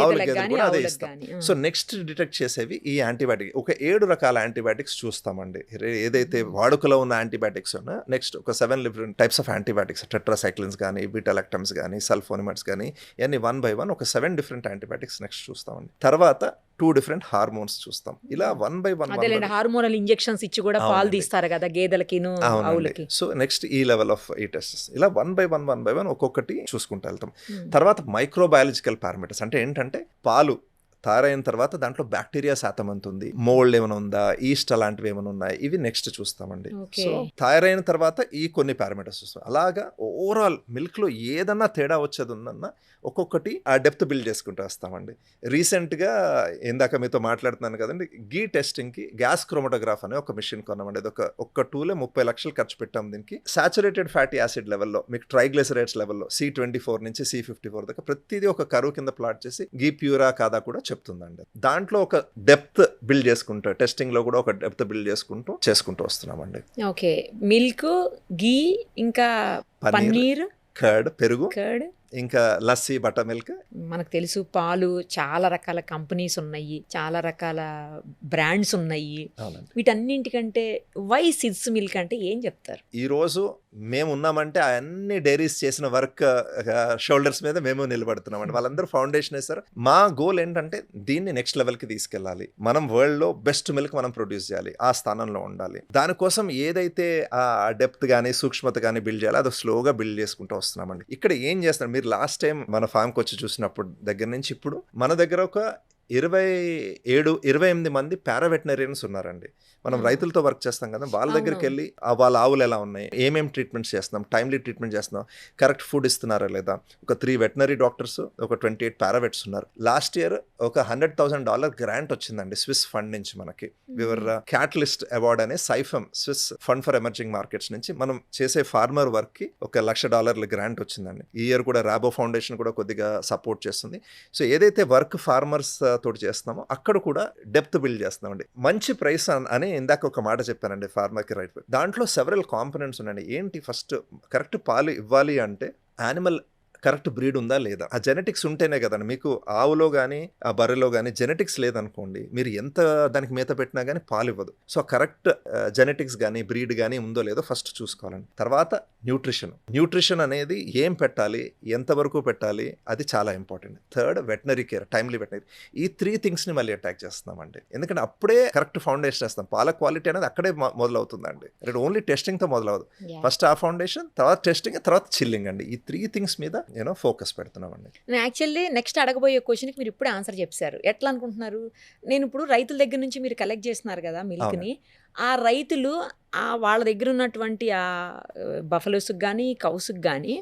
ఆవుల గేదెలు కూడా అదే ఇస్తాం. సో నెక్స్ట్ డిటెక్ట్ చేసేవి ఈ యాంటీబయాటిక్. ఒక 7 రకాల యాంటీబయాటిక్స్ చూస్తామండి. ఏదైతే వాడుకలో ఉన్న యాంటీబయాటిక్స్ ఉన్నా నెక్స్ట్ ఒక 7 different types of antibiotics, tetracyclines కానీ, బీటాలాక్టమ్స్ కానీ, సల్ఫోనిమాట్స్ కానీ, ఇవన్నీ 1 by 1 ఒక 7 డిఫరెంట్ యాంటీబయాటిక్స్ నెక్స్ట్ చూస్తామండి. తర్వాత 2 డిఫరెంట్ హార్మోన్స్ చూస్తాం. ఇలా 1 by 1 హార్మోనల్ ఇంజెక్షన్స్ ఇచ్చి కూడా పాలు తీస్తారు కదా గేదెలకిను ఆవులకి. సో నెక్స్ట్ ఈ లెవెల్ ఆఫ్ ఈ టెస్ట్స్ ఇలా 1 by 1 ఒక్కొక్కటి చూసుకుంటూ వెళ్తాం. తర్వాత మైక్రోబయాలజికల్ పారామీటర్స్ అంటే ఏంటంటే పాలు తయారైన తర్వాత దాంట్లో బ్యాక్టీరియా శాతం ఎంత ఉంది, మోల్డ్ ఏమైనా ఉందా, ఈస్ట్ అలాంటివి ఏమైనా ఉన్నాయి, ఇవి నెక్స్ట్ చూస్తామండి. సో తయారైన తర్వాత ఈ కొన్ని పారామీటర్స్ చూస్తాం. అలాగా ఓవరాల్ మిల్క్ లో ఏదన్నా తేడా వచ్చేది ఉందన్నా ఒక్కొక్కటి ఆ డెప్త్ బిల్డ్ చేసుకుంటూ వస్తామండి. రీసెంట్గా ఇందాక మీతో మాట్లాడుతున్నాను కదండి, గీ టెస్టింగ్కి గ్యాస్ క్రోమటోగ్రాఫ్ అనే ఒక మిషన్ కొన్నామండి. అది ఒక్క టూలే 30 లక్షలు ఖర్చు పెట్టాం దీనికి. సాచురేటెడ్ ఫ్యాటీ యాసిడ్ లెవెల్లో, మీకు ట్రైగ్లిసరైడ్స్ లెవెల్లో C24 నుంచి C54 దాకా ప్రతిదీ ఒక కరువు కింద ప్లాట్ చేసి గీ ప్యూరా కాదా కూడా చెప్తుందండి. దాంట్లో ఒక డెప్త్ బిల్డ్ చేసుకుంటూ, టెస్టింగ్ లో కూడా ఒక డెప్త్ బిల్డ్ చేసుకుంటూ వస్తున్నామండి. ఓకే, మిల్క్, గీ, ఇంకా పన్నీర్, కర్డ్, పెరుగు, ఇంకా లస్సీ, బటర్ మిల్క్. మనకు తెలుసు పాలు చాలా రకాల కంపెనీస్ ఉన్నాయి, చాలా రకాల బ్రాండ్స్ ఉన్నాయి. వీటన్నింటికంటే వై సిడ్స్ మిల్క్ అంటే ఏం చెప్తారు? ఈ రోజు మేము ఉన్నామంటే అన్ని డైరీస్ చేసిన వర్క్ షోల్డర్స్ మీద మేము నిలబడుతున్నామండి. వాళ్ళందరూ ఫౌండేషన్ వేస్తారు. మా గోల్ ఏంటంటే దీన్ని నెక్స్ట్ లెవెల్ కి తీసుకెళ్ళాలి. మనం వరల్డ్ లో బెస్ట్ మిల్క్ మనం ప్రొడ్యూస్ చేయాలి, ఆ స్థానంలో ఉండాలి. దానికోసం ఏదైతే ఆ డెప్త్ గానీ సూక్ష్మత గానీ బిల్డ్ చేయాలి, అది స్లోగా బిల్డ్ చేసుకుంటూ వస్తున్నామండి. ఇక్కడ ఏం చేస్తున్నారు, మీరు లాస్ట్ టైం మన ఫామ్కి వచ్చి చూసినప్పుడు దగ్గర నుంచి ఇప్పుడు మన దగ్గర ఒక 27-28 మంది పారావెటనరియన్స్ ఉన్నారండి. మనం రైతులతో వర్క్ చేస్తాం కదా, వాళ్ళ దగ్గరికి వెళ్ళి వాళ్ళ ఆవులు ఎలా ఉన్నాయి, ఏమేమి ట్రీట్మెంట్స్ చేస్తున్నాం, టైమ్లీ ట్రీట్మెంట్ చేస్తున్నాం, కరెక్ట్ ఫుడ్ ఇస్తున్నారా లేదా. ఒక 3 వెటనరీ డాక్టర్స్, ఒక 28 పారావెట్స్ ఉన్నారు. లాస్ట్ ఇయర్ ఒక $100,000 గ్రాంట్ వచ్చిందండి స్విస్ ఫండ్ నుంచి మనకి. వివర్ క్యాటలిస్ట్ అవార్డ్ అనే SIFEM, Swiss fund for emerging markets నుంచి మనం చేసే ఫార్మర్ వర్క్ కి ఒక $1,00,000 గ్రాంట్ వచ్చిందండి. ఈ ఇయర్ కూడా రాబో ఫౌండేషన్ కూడా కొద్దిగా సపోర్ట్ చేస్తుంది. సో ఏదైతే వర్క్ ఫార్మర్స్ తోటి చేస్తున్నామో అక్కడ కూడా డెప్త్ బిల్డ్ చేస్తున్నామండి. మంచి ప్రైస్ అని ఇందాక ఒక మాట చెప్పానండి, ఫార్మర్కి రైట్. దాంట్లో సెవరల్ కాంపోనెంట్స్ ఉన్నాయండి. ఏంటి, ఫస్ట్ కరెక్ట్ పాలు ఇవ్వాలి అంటే యానిమల్ కరెక్ట్ బ్రీడ్ ఉందా లేదా, ఆ జెనెటిక్స్ ఉంటేనే కదండి. మీకు ఆవులో కానీ ఆ బర్రెలో కానీ జెనెటిక్స్ లేదనుకోండి, మీరు ఎంత దానికి మేత పెట్టినా కానీ పాలు ఇవ్వదు. సో కరెక్ట్ జెనెటిక్స్ కానీ బ్రీడ్ కానీ ఉందో లేదో ఫస్ట్ చూసుకోవాలండి. తర్వాత న్యూట్రిషన్ అనేది ఏం పెట్టాలి, ఎంతవరకు పెట్టాలి, అది చాలా important. Third veterinary care, timely veterinary. ఈ 3 థింగ్స్ని మళ్ళీ అటాక్ చేస్తున్నామండి. ఎందుకంటే అప్పుడే కరెక్ట్ ఫౌండేషన్ వేస్తాం. పాల క్వాలిటీ అనేది అక్కడే మొదలవుతుందండి. ఓన్లీ టెస్టింగ్తో మొదలవదు. ఫస్ట్ ఆ ఫౌండేషన్, తర్వాత టెస్టింగ్, తర్వాత చిల్లింగ్ అండి. ఈ 3 థింగ్స్ మీద ఫోకస్ పెడుతున్నామండి. యాక్చువల్లీ నెక్స్ట్ అడగబోయే క్వశ్చన్కి మీరు ఇప్పుడే ఆన్సర్ చెప్పారు. ఎట్లా అనుకుంటున్నారు? నేను ఇప్పుడు రైతుల దగ్గర నుంచి మీరు కలెక్ట్ చేస్తున్నారు కదా మిల్క్ని, ఆ రైతులు వాళ్ళ దగ్గర ఉన్నటువంటి ఆ బఫలోస్కి కానీ కౌస్కి కానీ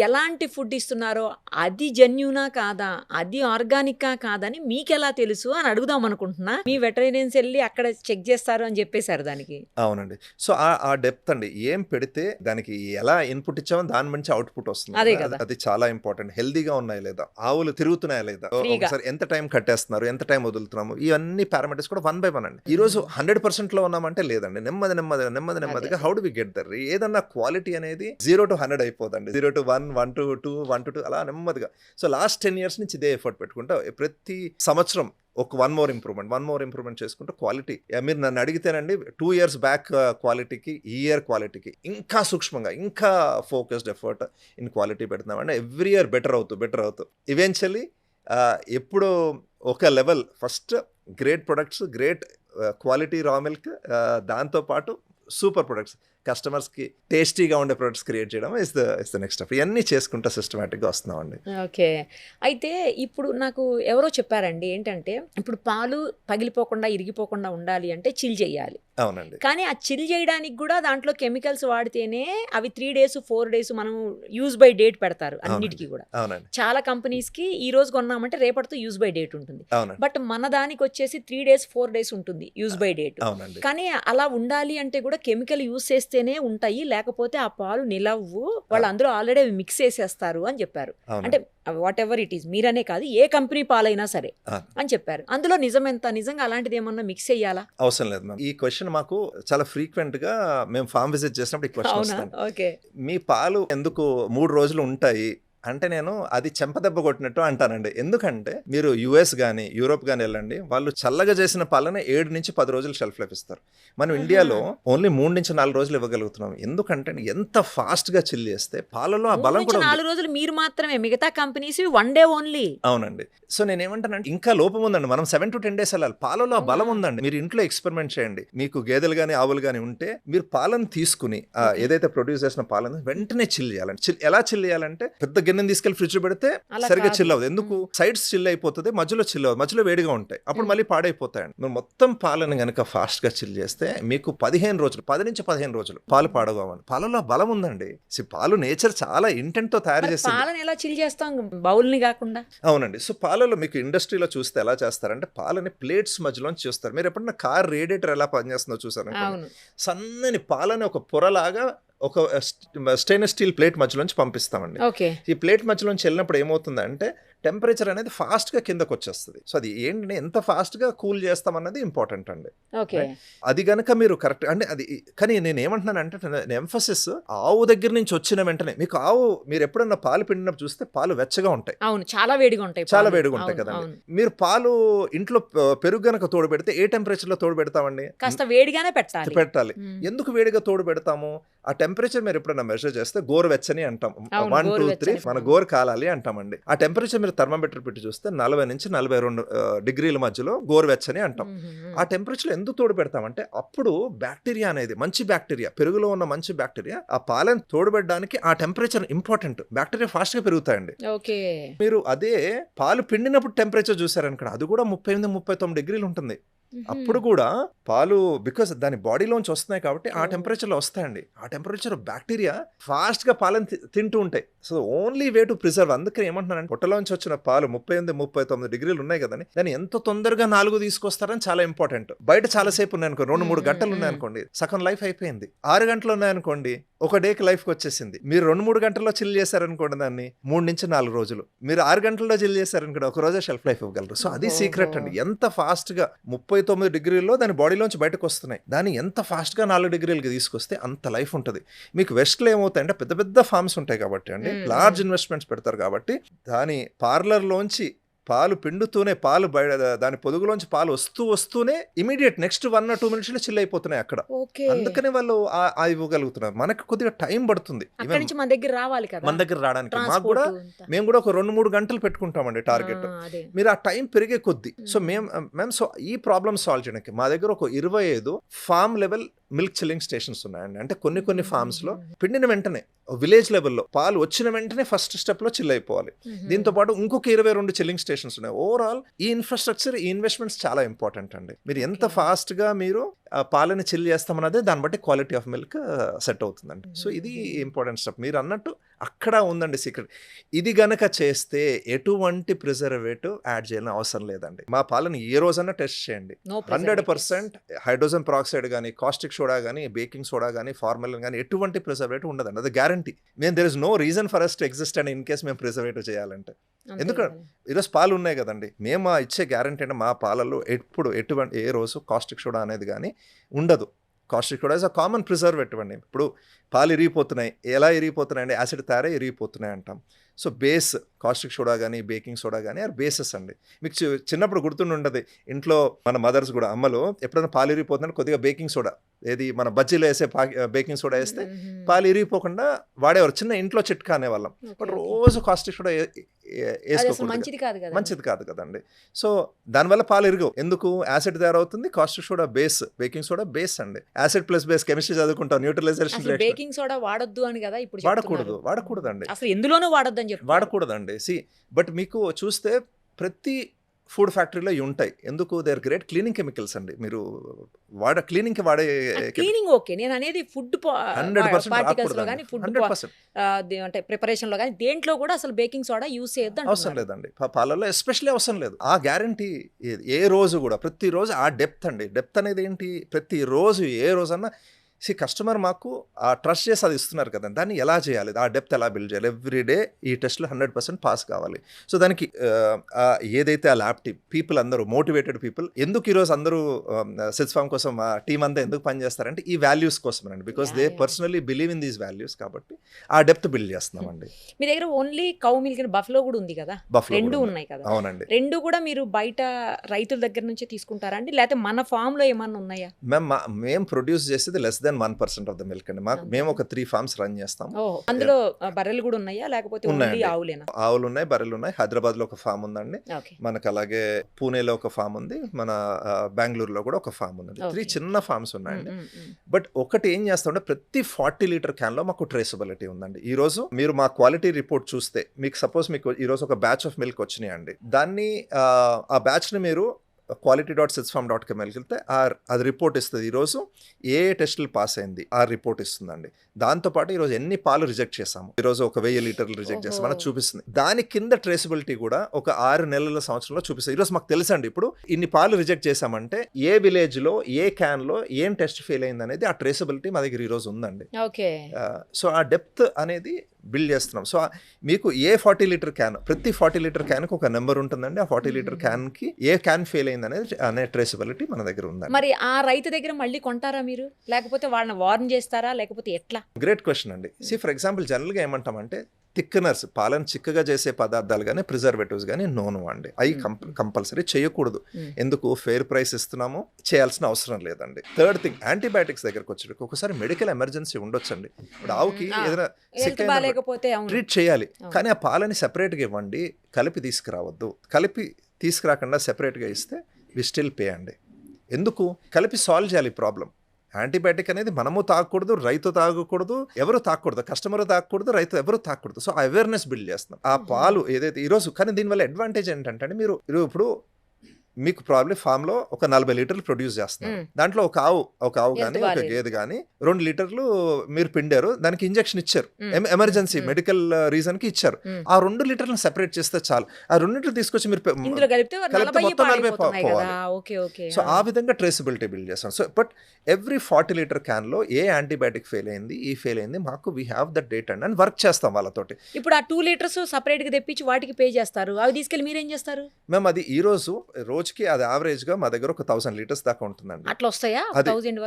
ఎలాంటి ఫుడ్ ఇస్తున్నారో అది జెన్యూనా కాదా, అది ఆర్గానికా కాదని మీకెలా తెలుసు అని అడుగుదాం అనుకుంటున్నా. మీ వెటరేరియన్స్ వెళ్ళి అక్కడ చెక్ చేస్తారు అని చెప్పేశారు దానికి. అవునండి. సో ఆ డెప్త్ అండి, ఏం పెడితే దానికి ఎలా ఇన్పుట్ ఇచ్చామో దాని మంచి అవుట్పుట్ వస్తుంది. అది చాలా ఇంపార్టెంట్. హెల్దీగా ఉన్నాయి లేదా, ఆవులు తిరుగుతున్నాయా లేదా, ఒకసారి ఎంత టైం కట్టేస్తున్నారు, ఎంత టైం వదులుతున్నాము, ఇవన్నీ పారామీటర్స్ కూడా 1 by 1 అండి. ఈ రోజు 100% లో ఉన్నామంటే లేదండి. నెమ్మదిగా how do we get there. ఏదన్నా క్వాలిటీ అనేది 0 to 100 అయిపోదండి. 0 to 1, 1 to 2, 1 to 2 అలా నెమ్మదిగా. సో లాస్ట్ 10 years నుంచి ఇదే ఎఫర్ట్ పెట్టుకుంటా ప్రతి సంవత్సరం ఒక 1 more ఇంప్రూవ్మెంట్ చేసుకుంటూ క్వాలిటీ. మీరు నన్ను అడిగితేనండి 2 years బ్యాక్ క్వాలిటీకి ఈ ఇయర్ క్వాలిటీకి ఇంకా సూక్ష్మంగా, ఇంకా ఫోకస్డ్ ఎఫర్ట్ ఇన్ క్వాలిటీ పెడుతున్నామండి. ఎవ్రీ ఇయర్ బెటర్ అవుతూ ఈవెన్చువల్లీ ఎప్పుడు ఒక level, first great products, great quality raw milk, దాంతోపాటు సూపర్ ప్రొడక్ట్స్, కస్టమర్స్కి టేస్టీగా ఉండే ప్రొడక్ట్స్ క్రియేట్ చేయడం ఇస్ ద నెక్స్ట్ స్టెప్. ఇవన్నీ చేసుకుంటా సిస్టమేటిక్గా వస్తున్నామండి. ఓకే. అయితే ఇప్పుడు నాకు ఎవరో చెప్పారండి ఏంటంటే ఇప్పుడు పాలు పగిలిపోకుండా ఇరిగిపోకుండా ఉండాలి అంటే చిల్ చేయాలి. అవునండి. కానీ ఆ చిల్ చేయడానికి కూడా దాంట్లో కెమికల్స్ వాడితేనే అవి 3 days 4 days మనం యూజ్ బై డేట్ పెడతారు అన్నిటికీ కూడా. అవునండి. చాలా కంపెనీస్ కి ఈ రోజు కొన్నామంటే రేపటితో యూజ్ బై డేట్ ఉంటుంది. అవునండి. బట్ మన దానికి వచ్చేసి 3 days 4 days ఉంటుంది యూజ్ బై డేట్. అవునండి. కానీ అలా ఉండాలి అంటే కూడా కెమికల్ యూజ్ చేస్తేనే ఉంటాయి, లేకపోతే ఆ పాలు నిలవ్వు, వాళ్ళు అందులో ఆల్రెడీ మిక్స్ చేసేస్తారు అని చెప్పారు. అంటే వాట్ ఎవర్ ఇట్ ఈస్, మీరనే కాదు ఏ కంపెనీ పాలైనా సరే అని చెప్పారు. అందులో నిజం ఎంత? నిజంగా అలాంటిది ఏమన్నా మిక్స్ చేయాలా? అవసరం లేదు మ్యామ్. ఈ క్వశ్చన్ మాకు చాలా ఫ్రీక్వెంట్ గా మేము ఫామ్ విజిట్ చేసినప్పుడు ఈ క్వశ్చన్ వస్తుంది. ఓకే. మీ పాలు ఎందుకు 3 రోజులు ఉంటాయి అంటే నేను అది చెంపదెబ్బ కొట్టినట్టు అంటానండి. ఎందుకంటే మీరు యుఎస్ కానీ యూరోప్ కానీ వెళ్ళండి, వాళ్ళు చల్లగా చేసిన పాలనే 7 నుంచి 10 రోజులు షెల్ఫ్ లైఫ్ ఇస్తారు. మనం ఇండియాలో ఓన్లీ 3 నుంచి 4 రోజులు ఇవ్వగలుగుతున్నాం. ఎందుకంటే ఎంత ఫాస్ట్ గా చిల్ చేస్తే పాలలో ఆ బలం కూడా 4 రోజులు మీరు మాత్రమే, మిగతా కంపెనీస్ 1 day ఓన్లీ. అవునండి. సో నేనేమంటానంటే ఇంకా లోపం ఉందండి. మనం 7 to 10 days వెళ్ళాలి. పాలలో ఆ బలం ఉందండి. మీరు ఇంట్లో ఎక్స్పెరిమెంట్ చేయండి. మీకు గేదెలు కానీ ఆవులు కానీ ఉంటే మీరు పాలను తీసుకుని ఏదైతే ప్రొడ్యూస్ చేసిన పాలను వెంటనే చిల్ చేయాలండి. ఎలా చిల్ చేయాలంటే పెద్ద గిన్నెని తీసుకెళ్లి ఫ్రిడ్జ్ పెడితే సరిగా చిల్ అవ్వదు. ఎందుకు? సైడ్స్ చిల్ అయిపోతుంది, మధ్యలో చిల్ అవ్వదు, మధ్యలో వేడిగా ఉంటాయి, అప్పుడు మళ్ళీ పాడైపోతాయండి. మీరు మొత్తం పాలను కనుక ఫాస్ట్ గా చిల్ చేస్తే మీకు 15 రోజులు 10 నుంచి 15 రోజులు పాలు పాడగవండి. పాలలో బలం ఉందండి. పాలు నేచర్ చాలా ఇంటెంట్ తో తయారు చేస్తుంది. పాలను ఎలా చిల్ చేస్తాం బౌల్ని కాకుండా? అవునండి. సో పాలలో మీకు ఇండస్ట్రీలో చూస్తే ఎలా చేస్తారంటే పాలని ప్లేట్స్ మధ్యలో చూస్తారు. మీరు ఎప్పుడన్నా కార్ రేడియేటర్ ఎలా పనిచేస్తుందో చూసారు? సన్నని పాలని ఒక పొరలాగా ఒక స్టెయిన్లెస్ స్టీల్ ప్లేట్ మధ్యలోంచి పంపిస్తామండి. ఈ ప్లేట్ మధ్యలోంచి వెళ్ళినప్పుడు ఏమవుతుందంటే టెంపరేచర్ అనేది ఫాస్ట్ గా కిందకు వచ్చేస్తుంది. సో అది ఏంటంటే ఎంత ఫాస్ట్ గా కూల్ చేస్తాం అన్నది ఇంపార్టెంట్ అండి. అది గనక మీరు కరెక్ట్ అంటే అది. కానీ నేను ఏమంటున్నానంటే ఎంఫసిస్ ఆవు దగ్గర నుంచి వచ్చిన వెంటనే మీకు ఆవు మీరు ఎప్పుడన్నా పాలు పిండినప్పుడు చూస్తే పాలు వెచ్చగా ఉంటాయి. అవును, చాలా వేడిగా ఉంటాయి. చాలా వేడిగా ఉంటాయి కదండి. మీరు పాలు ఇంట్లో పెరుగు గనక తోడు పెడితే ఏ టెంపరేచర్ లో తోడు పెడతామండి? కాస్త వేడిగానే పెట్టాలి. ఎందుకు వేడిగా తోడు పెడతాము? ఆ టెంపరేచర్ మీరు ఎప్పుడన్నా మెజర్ చేస్తే గోరు వెచ్చని అంటాం. 1 2 3 మన గోరు కాలాలి అంటామండి. ఆ టెంపరేచర్ మీరు థర్మామీటర్ పెట్టి చూస్తే 40 నుంచి 42 డిగ్రీల మధ్యలో గోరు వెచ్చని అంటాం. ఆ టెంపరేచర్ ఎందుకు తోడు పెడతామంటే అప్పుడు బ్యాక్టీరియా అనేది మంచి బ్యాక్టీరియా, పెరుగులో ఉన్న మంచి బ్యాక్టీరియా ఆ పాలను తోడుపెట్టడానికి ఆ టెంపరేచర్ ఇంపార్టెంట్. బ్యాక్టీరియా ఫాస్ట్ గా పెరుగుతాయండి. మీరు అదే పాలు పిండినప్పుడు టెంపరేచర్ చూసారనుకోండి, అది కూడా 38-39 డిగ్రీలు ఉంటుంది. అప్పుడు కూడా పాలు బికాస్ దాని బాడీలోంచి వస్తున్నాయి కాబట్టి ఆ టెంపరేచర్లో వస్తాయండి. ఆ టెంపరేచర్ బ్యాక్టీరియా ఫాస్ట్ గా పాలను తింటూ ఉంటాయి. So only way to preserve. అందుకని ఏమంటున్నానంటే పొట్టలోంచి వచ్చిన పాలు 38-39 డిగ్రీలు ఉన్నాయి కదండి, దాన్ని ఎంత తొందరగా 4 తీసుకొస్తారని చాలా ఇంపార్టెంట్. బయట చాలా సేపు ఉన్నాయనుకోండి, 2-3 గంటలు ఉన్నాయనుకోండి, సగం లైఫ్ అయిపోయింది. 6 గంటలు ఉన్నాయనుకోండి, ఒక డేకి లైఫ్కి వచ్చేసింది. మీరు 2-3 గంటల్లో చిల్ చేశారనుకోండి దాన్ని 3 నుంచి 4 రోజులు, మీరు 6 గంటల్లో చిల్ చేశారనుకోండి ఒక రోజే షెల్ఫ్ లైఫ్ ఇవ్వగలరు. సో అది సీక్రెట్ అండి. ఎంత ఫాస్ట్ గా 39 డిగ్రీల్లో దాని బాడీలోంచి బయటకు వస్తున్నాయి, దాన్ని ఎంత ఫాస్ట్ గా 4 డిగ్రీలకి తీసుకొస్తే అంత లైఫ్ ఉంటుంది. మీకు వెస్ట్లో ఏమవుతాయంటే పెద్ద పెద్ద ఫార్మ్స్ ఉంటాయి కాబట్టి అండి, లార్జ్ ఇన్వెస్ట్మెంట్స్ పెడతారు కాబట్టి దాని పార్లర్లోంచి పాలు పిండుతూనే పాలు బయట దాని పొదుగులోంచి పాలు వస్తూనే ఇమీడియట్ నెక్స్ట్ 1 or 2 minutes లో చిల్ అయిపోతున్నాయి అక్కడ. అందుకని వాళ్ళు ఇవ్వగలుగుతున్నారు. మనకి కొద్దిగా టైం పడుతుంది మన దగ్గర రావడానికి. మాకు కూడా మేము కూడా ఒక 2-3 గంటలు పెట్టుకుంటామండి టార్గెట్. మీరు ఆ టైం పెరిగే కొద్ది. సో మేము సో ఈ ప్రాబ్లమ్ సాల్వ్ చేయడానికి మా దగ్గర ఒక 25 farm level milk chilling stations ఉన్నాయండి. అంటే కొన్ని ఫార్మ్స్ లో పిండిన వెంటనే విలేజ్ లెవెల్లో పాలు వచ్చిన వెంటనే ఫస్ట్ స్టెప్ లో చిల్ అయిపోవాలి. దీంతో పాటు ఇంకొక 22 చిల్లింగ్ స్టేషన్స్ ఉన్నాయి. ఓవరాల్ ఈ ఇన్ఫ్రాస్ట్రక్చర్, ఈ ఇన్వెస్ట్మెంట్స్ చాలా ఇంపార్టెంట్ అండి. మీరు ఎంత ఫాస్ట్ గా మీరు పాలని చిల్ చేస్తామన్నదే దాన్ని బట్టి క్వాలిటీ ఆఫ్ మిల్క్ సెట్ అవుతుందండి. సో ఇది ఇంపార్టెంట్ స్టెప్. మీరు అన్నట్టు అక్కడ ఉందండి సీక్రెట్. ఇది గనక చేస్తే ఎటువంటి ప్రిజర్వేటివ్ యాడ్ చేయాలని అవసరం లేదండి. మా పాలని ఏ రోజన్నా టెస్ట్ చేయండి, 100% హైడ్రోజన్ పెరాక్సైడ్ కానీ, కాస్టిక్ సోడా కానీ, బేకింగ్ సోడా కానీ, ఫార్మలిన్ కానీ ఎటువంటి ప్రిజర్వేటివ్ ఉండదండి. అది guarantee. There is no reason for us to exist and in case మేము ప్రిజర్వేటివ్ చేయాలంటే. ఎందుకంటే ఈరోజు పాలు ఉన్నాయి కదండి, మేము ఇచ్చే గ్యారంటీ అంటే మా పాలలో ఎటువంటి ఏ రోజు కాస్టిక్ సోడా అనేది కానీ ఉండదు. Caustic soda is a common preservative అండి. ఇప్పుడు పాలు ఇరిగిపోతున్నాయి, ఎలా ఇరిగిపోతున్నాయండి? యాసిడ్ తయారై ఇరిగిపోతున్నాయి అంటాం. సో బేస్ కాస్టిక్ సోడా కానీ, బేకింగ్ సోడా కానీ ఆర్ బేసెస్ అండి. మీకు చిన్నప్పుడు గుర్తుండదు, ఇంట్లో మన మదర్స్ కూడా అమ్మలు ఎప్పుడైనా పాలు ఇరిగిపోతుందంటే కొద్దిగా బేకింగ్ సోడా, ఏది మన బజ్జీలో వేసే బేకింగ్ సోడా వేస్తే పాలు ఇరిగిపోకుండా వాడేవారు. చిన్న ఇంట్లో చిట్కా అనేవాళ్ళం. బట్ రోజు కాస్టిక్ సోడా అది అసలు వేసుకోకూడదు, మంచిది కాదు కదా. మంచిది కాదు కదండి. సో దానివల్ల పాలు ఇరగవు. ఎందుకు? యాసిడ్ తయారవుతుంది, caustic soda base, baking soda base అండి. యాసిడ్ ప్లస్ బేస్ కెమిస్ట్రీ చదువుకుంటాం, న్యూట్రలైజేషన్ అసలు బేకింగ్ సోడా వాడొద్దు అని కదా ఇప్పుడు వాడకూడదు, వాడకూడదండి, అసలు ఎందులోనూ వాడొద్దు అని చెప్పి వాడకూడదండి. బట్ మీకు చూస్తే ప్రతి ఫుడ్ ఫ్యాక్టరీలో ఇవి ఉంటాయి. ఎందుకు? They are great cleaning chemicals అండి. మీరు క్లీనింగ్ కి వాడే క్లీనింగ్ ఓకే, నేను అనేది ఫుడ్ 100% పార్టికల్స్ లో కానీ రాకూడదండి, ఫుడ్ 100% అంటే ప్రిపరేషన్ లో కానీ దేంట్లో కూడా అసలు బేకింగ్ సోడా యూస్ చేయొద్దు అవసరం అంటున్నారు. లేదండి. పాలల్లో ఎస్పెషల్లీ అవసరం లేదు. ఆ గ్యారంటీ ఏ రోజు కూడా, ప్రతిరోజు ఆ డెప్త్ అండి. డెప్త్ అనేది ఏంటి? ప్రతిరోజు ఏ రోజన్నా కస్టమర్ మాకు ఆ ట్రస్ట్ చేసి అది ఇస్తున్నారు కదా, దాన్ని ఎలా చేయాలి, ఆ డెప్త్ ఎలా బిల్డ్ చేయాలి, ఎవ్రీడే ఈ టెస్ట్లో 100% పాస్ కావాలి. సో దానికి ఏదైతే ఆ ల్యాబ్ టీమ్ పీపుల్ అందరూ మోటివేటెడ్ పీపుల్, ఎందుకు ఈరోజు అందరూ సెల్స్ ఫామ్ కోసం ఆ టీం అంతా ఎందుకు పనిచేస్తారంటే ఈ వాల్యూస్ కోసమేనండి. Because they personally believe in these values, కాబట్టి ఆ డెప్త్ బిల్డ్ చేస్తున్నామండి. మీ దగ్గర only cow milk and buffalo కూడా ఉంది కదా, బఫ్లో రెండు ఉన్నాయి కదా. అవునండి. రెండు కూడా మీరు బయట రైతుల దగ్గర నుంచి తీసుకుంటారా అండి, లేకపోతే మన ఫామ్ లో ఏమన్నా ఉన్నాయా? మేము ప్రొడ్యూస్ చేసేది less than 1% of the milk అండి. మేము ఒక 3 ఫార్మ్స్ రన్ చేస్తాం. అందులో బర్రెలు కూడా ఉన్నాయా, లేకపోతే ఓన్లీ ఆవులేనా? ఆవులు ఉన్నాయి, బర్రెలు ఉన్నాయి. హైదరాబాద్ లో ఒక ఫామ్ ఉందండి మనకు, అలాగే పూణేలో ఒక ఫామ్ ఉంది, మన బెంగళూరులో కూడా ఒక ఫామ్ ఉంది. 3 చిన్న ఫార్మ్స్ ఉన్నాయండి. బట్ ఒకటి ఏం చేస్తామంటే ప్రతి 40 లీటర్ క్యాన్ లో మాకు ట్రేసబిలిటీ ఉందండి. ఈ రోజు మీరు మా క్వాలిటీ రిపోర్ట్ చూస్తే, మీకు సపోజ్ మీకు ఈ రోజు ఒక బ్యాచ్ ఆఫ్ మిల్క్ వచ్చినాయండి, దాన్ని ఆ బ్యాచ్ ని మీరు quality.setsfarm.com వెళ్తే అది రిపోర్ట్ ఇస్తుంది. ఈరోజు ఏ టెస్టులు పాస్ అయింది ఆ రిపోర్ట్ ఇస్తుందండి. దాంతోపాటు ఈరోజు ఎన్ని పాలు రిజెక్ట్ చేసాము, ఈరోజు ఒక 1000 లీటర్లు రిజెక్ట్ చేస్తాం అని చూపిస్తుంది. దాని కింద ట్రేసబిలిటీ కూడా ఒక 6 నెలల సంవత్సరంలో చూపిస్తుంది. ఈరోజు మాకు తెలుసండి, ఇప్పుడు ఇన్ని పాలు రిజెక్ట్ చేసామంటే ఏ విలేజ్ లో ఏ క్యాన్ లో ఏం టెస్ట్ ఫెయిల్ అయింది అనేది ఆ ట్రేసబిలిటీ మా దగ్గర ఈరోజు ఉందండి. సో ఆ డెప్త్ అనేది బిల్డ్ చేస్తున్నాం. సో మీకు ఏ 40 లీటర్ క్యాన్, ప్రతి 40 లీటర్ క్యాన్కి ఒక నెంబర్ ఉంటుందండి. ఆ 40 లీటర్ క్యాన్కి ఏ క్యాన్ ఫెయిల్ అయింది అనేది అనే ట్రేసబిలిటీ మన దగ్గర ఉందండి. మరి ఆ రైతు దగ్గర మళ్ళీ కొంటారా మీరు, లేకపోతే వాళ్ళని వార్న్ చేస్తారా, లేకపోతే ఎట్లా? గ్రేట్ క్వశ్చన్ అండి. ఫర్ ఎగ్జాంపుల్ జనరల్గా ఏమంటామంటే థిక్కనర్స్, పాలను చిక్కగా చేసే పదార్థాలు కానీ ప్రిజర్వేటివ్స్ కానీ నోను అండి, అవి కంపల్సరీ చేయకూడదు. ఎందుకు? ఫెయిర్ ప్రైస్ ఇస్తున్నాము, చేయాల్సిన అవసరం లేదండి. థర్డ్ థింగ్, యాంటీబయాటిక్స్ దగ్గరకు వచ్చేటప్పుడు ఒకసారి మెడికల్ ఎమర్జెన్సీ ఉండొచ్చండి. ఇప్పుడు ఆవుకి ఏదైనా ట్రీట్ చేయాలి, కానీ ఆ పాలని సెపరేట్గా ఇవ్వండి, కలిపి తీసుకురావద్దు. కలిపి తీసుకురాకుండా సెపరేట్గా ఇస్తే వి స్టిల్ పే అండి. ఎందుకు? కలిపి సాల్వ్ చేయాలి ప్రాబ్లం. యాంటీబయాటిక్ అనేది మనము తాగకూడదు, రైతు తాగకూడదు, ఎవరు తాగకూడదు, కస్టమర్ తాగకూడదు, రైతు ఎవరు తాగకూడదు. సో అవేర్నెస్ బిల్డ్ చేస్తున్నాం. ఆ పాలు ఏదైతే ఈరోజు, కానీ దీనివల్ల అడ్వాంటేజ్ ఏంటంటే మీరు ఇప్పుడు మీకు ప్రాబ్లీ ఫామ్ లో ఒక 40 లీటర్లు ప్రొడ్యూస్ చేస్తున్నారు. దాంట్లో ఒక ఆవు కానీ ఒక గేదె కానీ 2 లీటర్లు మీరు పిండారు, దానికి ఇంజెక్షన్ ఇచ్చారు, ఎమర్జెన్సీ మెడికల్ రీజన్ కి ఇచ్చారు. ఆ 2 లీటర్లను సెపరేట్ చేస్తే చాలు. ఆ 2 లీటర్లు తీసుకొచ్చి మీరు మొత్తం 40 పోవాలి. సో ఆ విధంగా ట్రేసబిలిటీ బిల్డ్ చేస్తాం. So but every 40 litre can లో ఏ యాంటీబయాటిక్ ఫెయిల్ అయింది, ఈ ఫెయిల్ అయింది, మాకు we have that data and work చేస్తాం వాళ్ళతోటి. ఇప్పుడు ఆ 2 లీటర్స్ సపరేట్ గా తెప్పించి వాటికి పే చేస్తారు, అవి తీసుకెళ్ళి మీరేం చేస్తారు? మేము అది ఈ రోజుకి అది యావరేజ్ గా మా దగ్గర ఒక 1000 లీటర్స్ దాకా ఉంటుందండి. అట్లా వస్తాయా?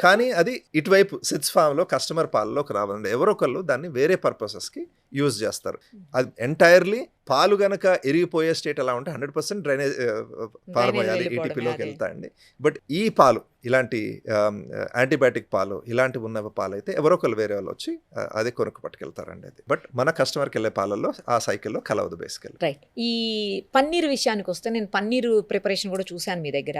కానీ అది ఇటువైపు సిట్స్ ఫామ్ లో కస్టమర్ పాలలోకి రావాలండి. ఎవరొకళ్ళు దాన్ని వేరే పర్పసెస్ కి యూజ్ చేస్తారు. అది ఎంటైర్లీ పాలు గనక ఎరిగిపోయే స్టేట్ ఎలా ఉంటే 100% డ్రైనేజ్ పారబోయాలి, ఈటీపీలోకి వెళ్తాయండి. బట్ ఈ పాలు, ఇలాంటి యాంటీబయాటిక్ పాలు, ఇలాంటివి ఉన్న పాలు అయితే ఎవరొకళ్ళు వేరే వాళ్ళు వచ్చి అదే కొనుక్కు పట్టుకెళ్తారండి. అది బట్ మన కస్టమర్కి వెళ్ళే పాలల్లో ఆ సైకిల్లో కలవదు బేసికల్. రైట్. ఈ పన్నీర్ విషయానికి వస్తే, నేను పన్నీరు ప్రిపరేషన్ కూడా చూశాను మీ దగ్గర.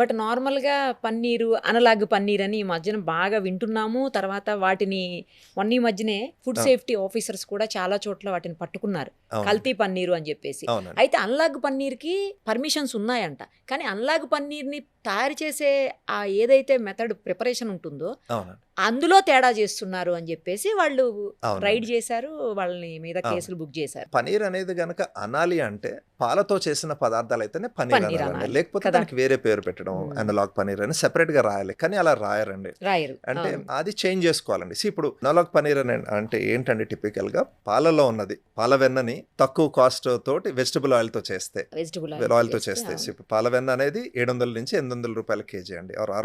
బట్ నార్మల్ గా పన్నీరు, అనలాగ్ పన్నీర్ అని ఈ మధ్యన బాగా వింటున్నాము. తర్వాత వాటిని ఈ మధ్యనే ఫుడ్ సేఫ్టీ ఆఫీసర్స్ కూడా చాలా చోట్ల వాటిని పట్టుకున్నారు, కల్తీ పన్నీరు అని చెప్పేసి. అయితే అన్లాగ్ పన్నీర్ కి పర్మిషన్స్ ఉన్నాయంట, కానీ అన్లాగ్ పన్నీర్ ని తయారు చేసే ఆ ఏదైతే మెథడ్ ప్రిపరేషన్ ఉంటుందో అందులో తేడా చేస్తున్నారు అని చెప్పేసి వాళ్ళు రైడ్ చేశారు, వాళ్ళని మీద కేసులు బుక్ చేశారు. పనీర్ అనేది గనక అనాలి అంటే పాలతో చేసిన పదార్థాలు అయితేనే పనీర్ అనాలి, లేకపోతే దానికి వేరే పేరు పెట్టడం అనలాగ్ పనీర్ అని సెపరేట్ గా రాయాలి. కానీ అలా రాయరు. అంటే అది చేంజ్ చేసుకోవాలండి. ఇప్పుడు అనలాగ్ పనీర్ అని అంటే ఏంటంటే టిపికల్ గా పాలలో ఉన్నది, పాల వెన్నని తక్కువ కాస్ట్ తోటి వెజిటబుల్ ఆయిల్ తో చేస్తే, పాల వెన్న అనేది 700 నుంచి 800 రూ. 800 కేజీ అండి, ఆర్ రూ.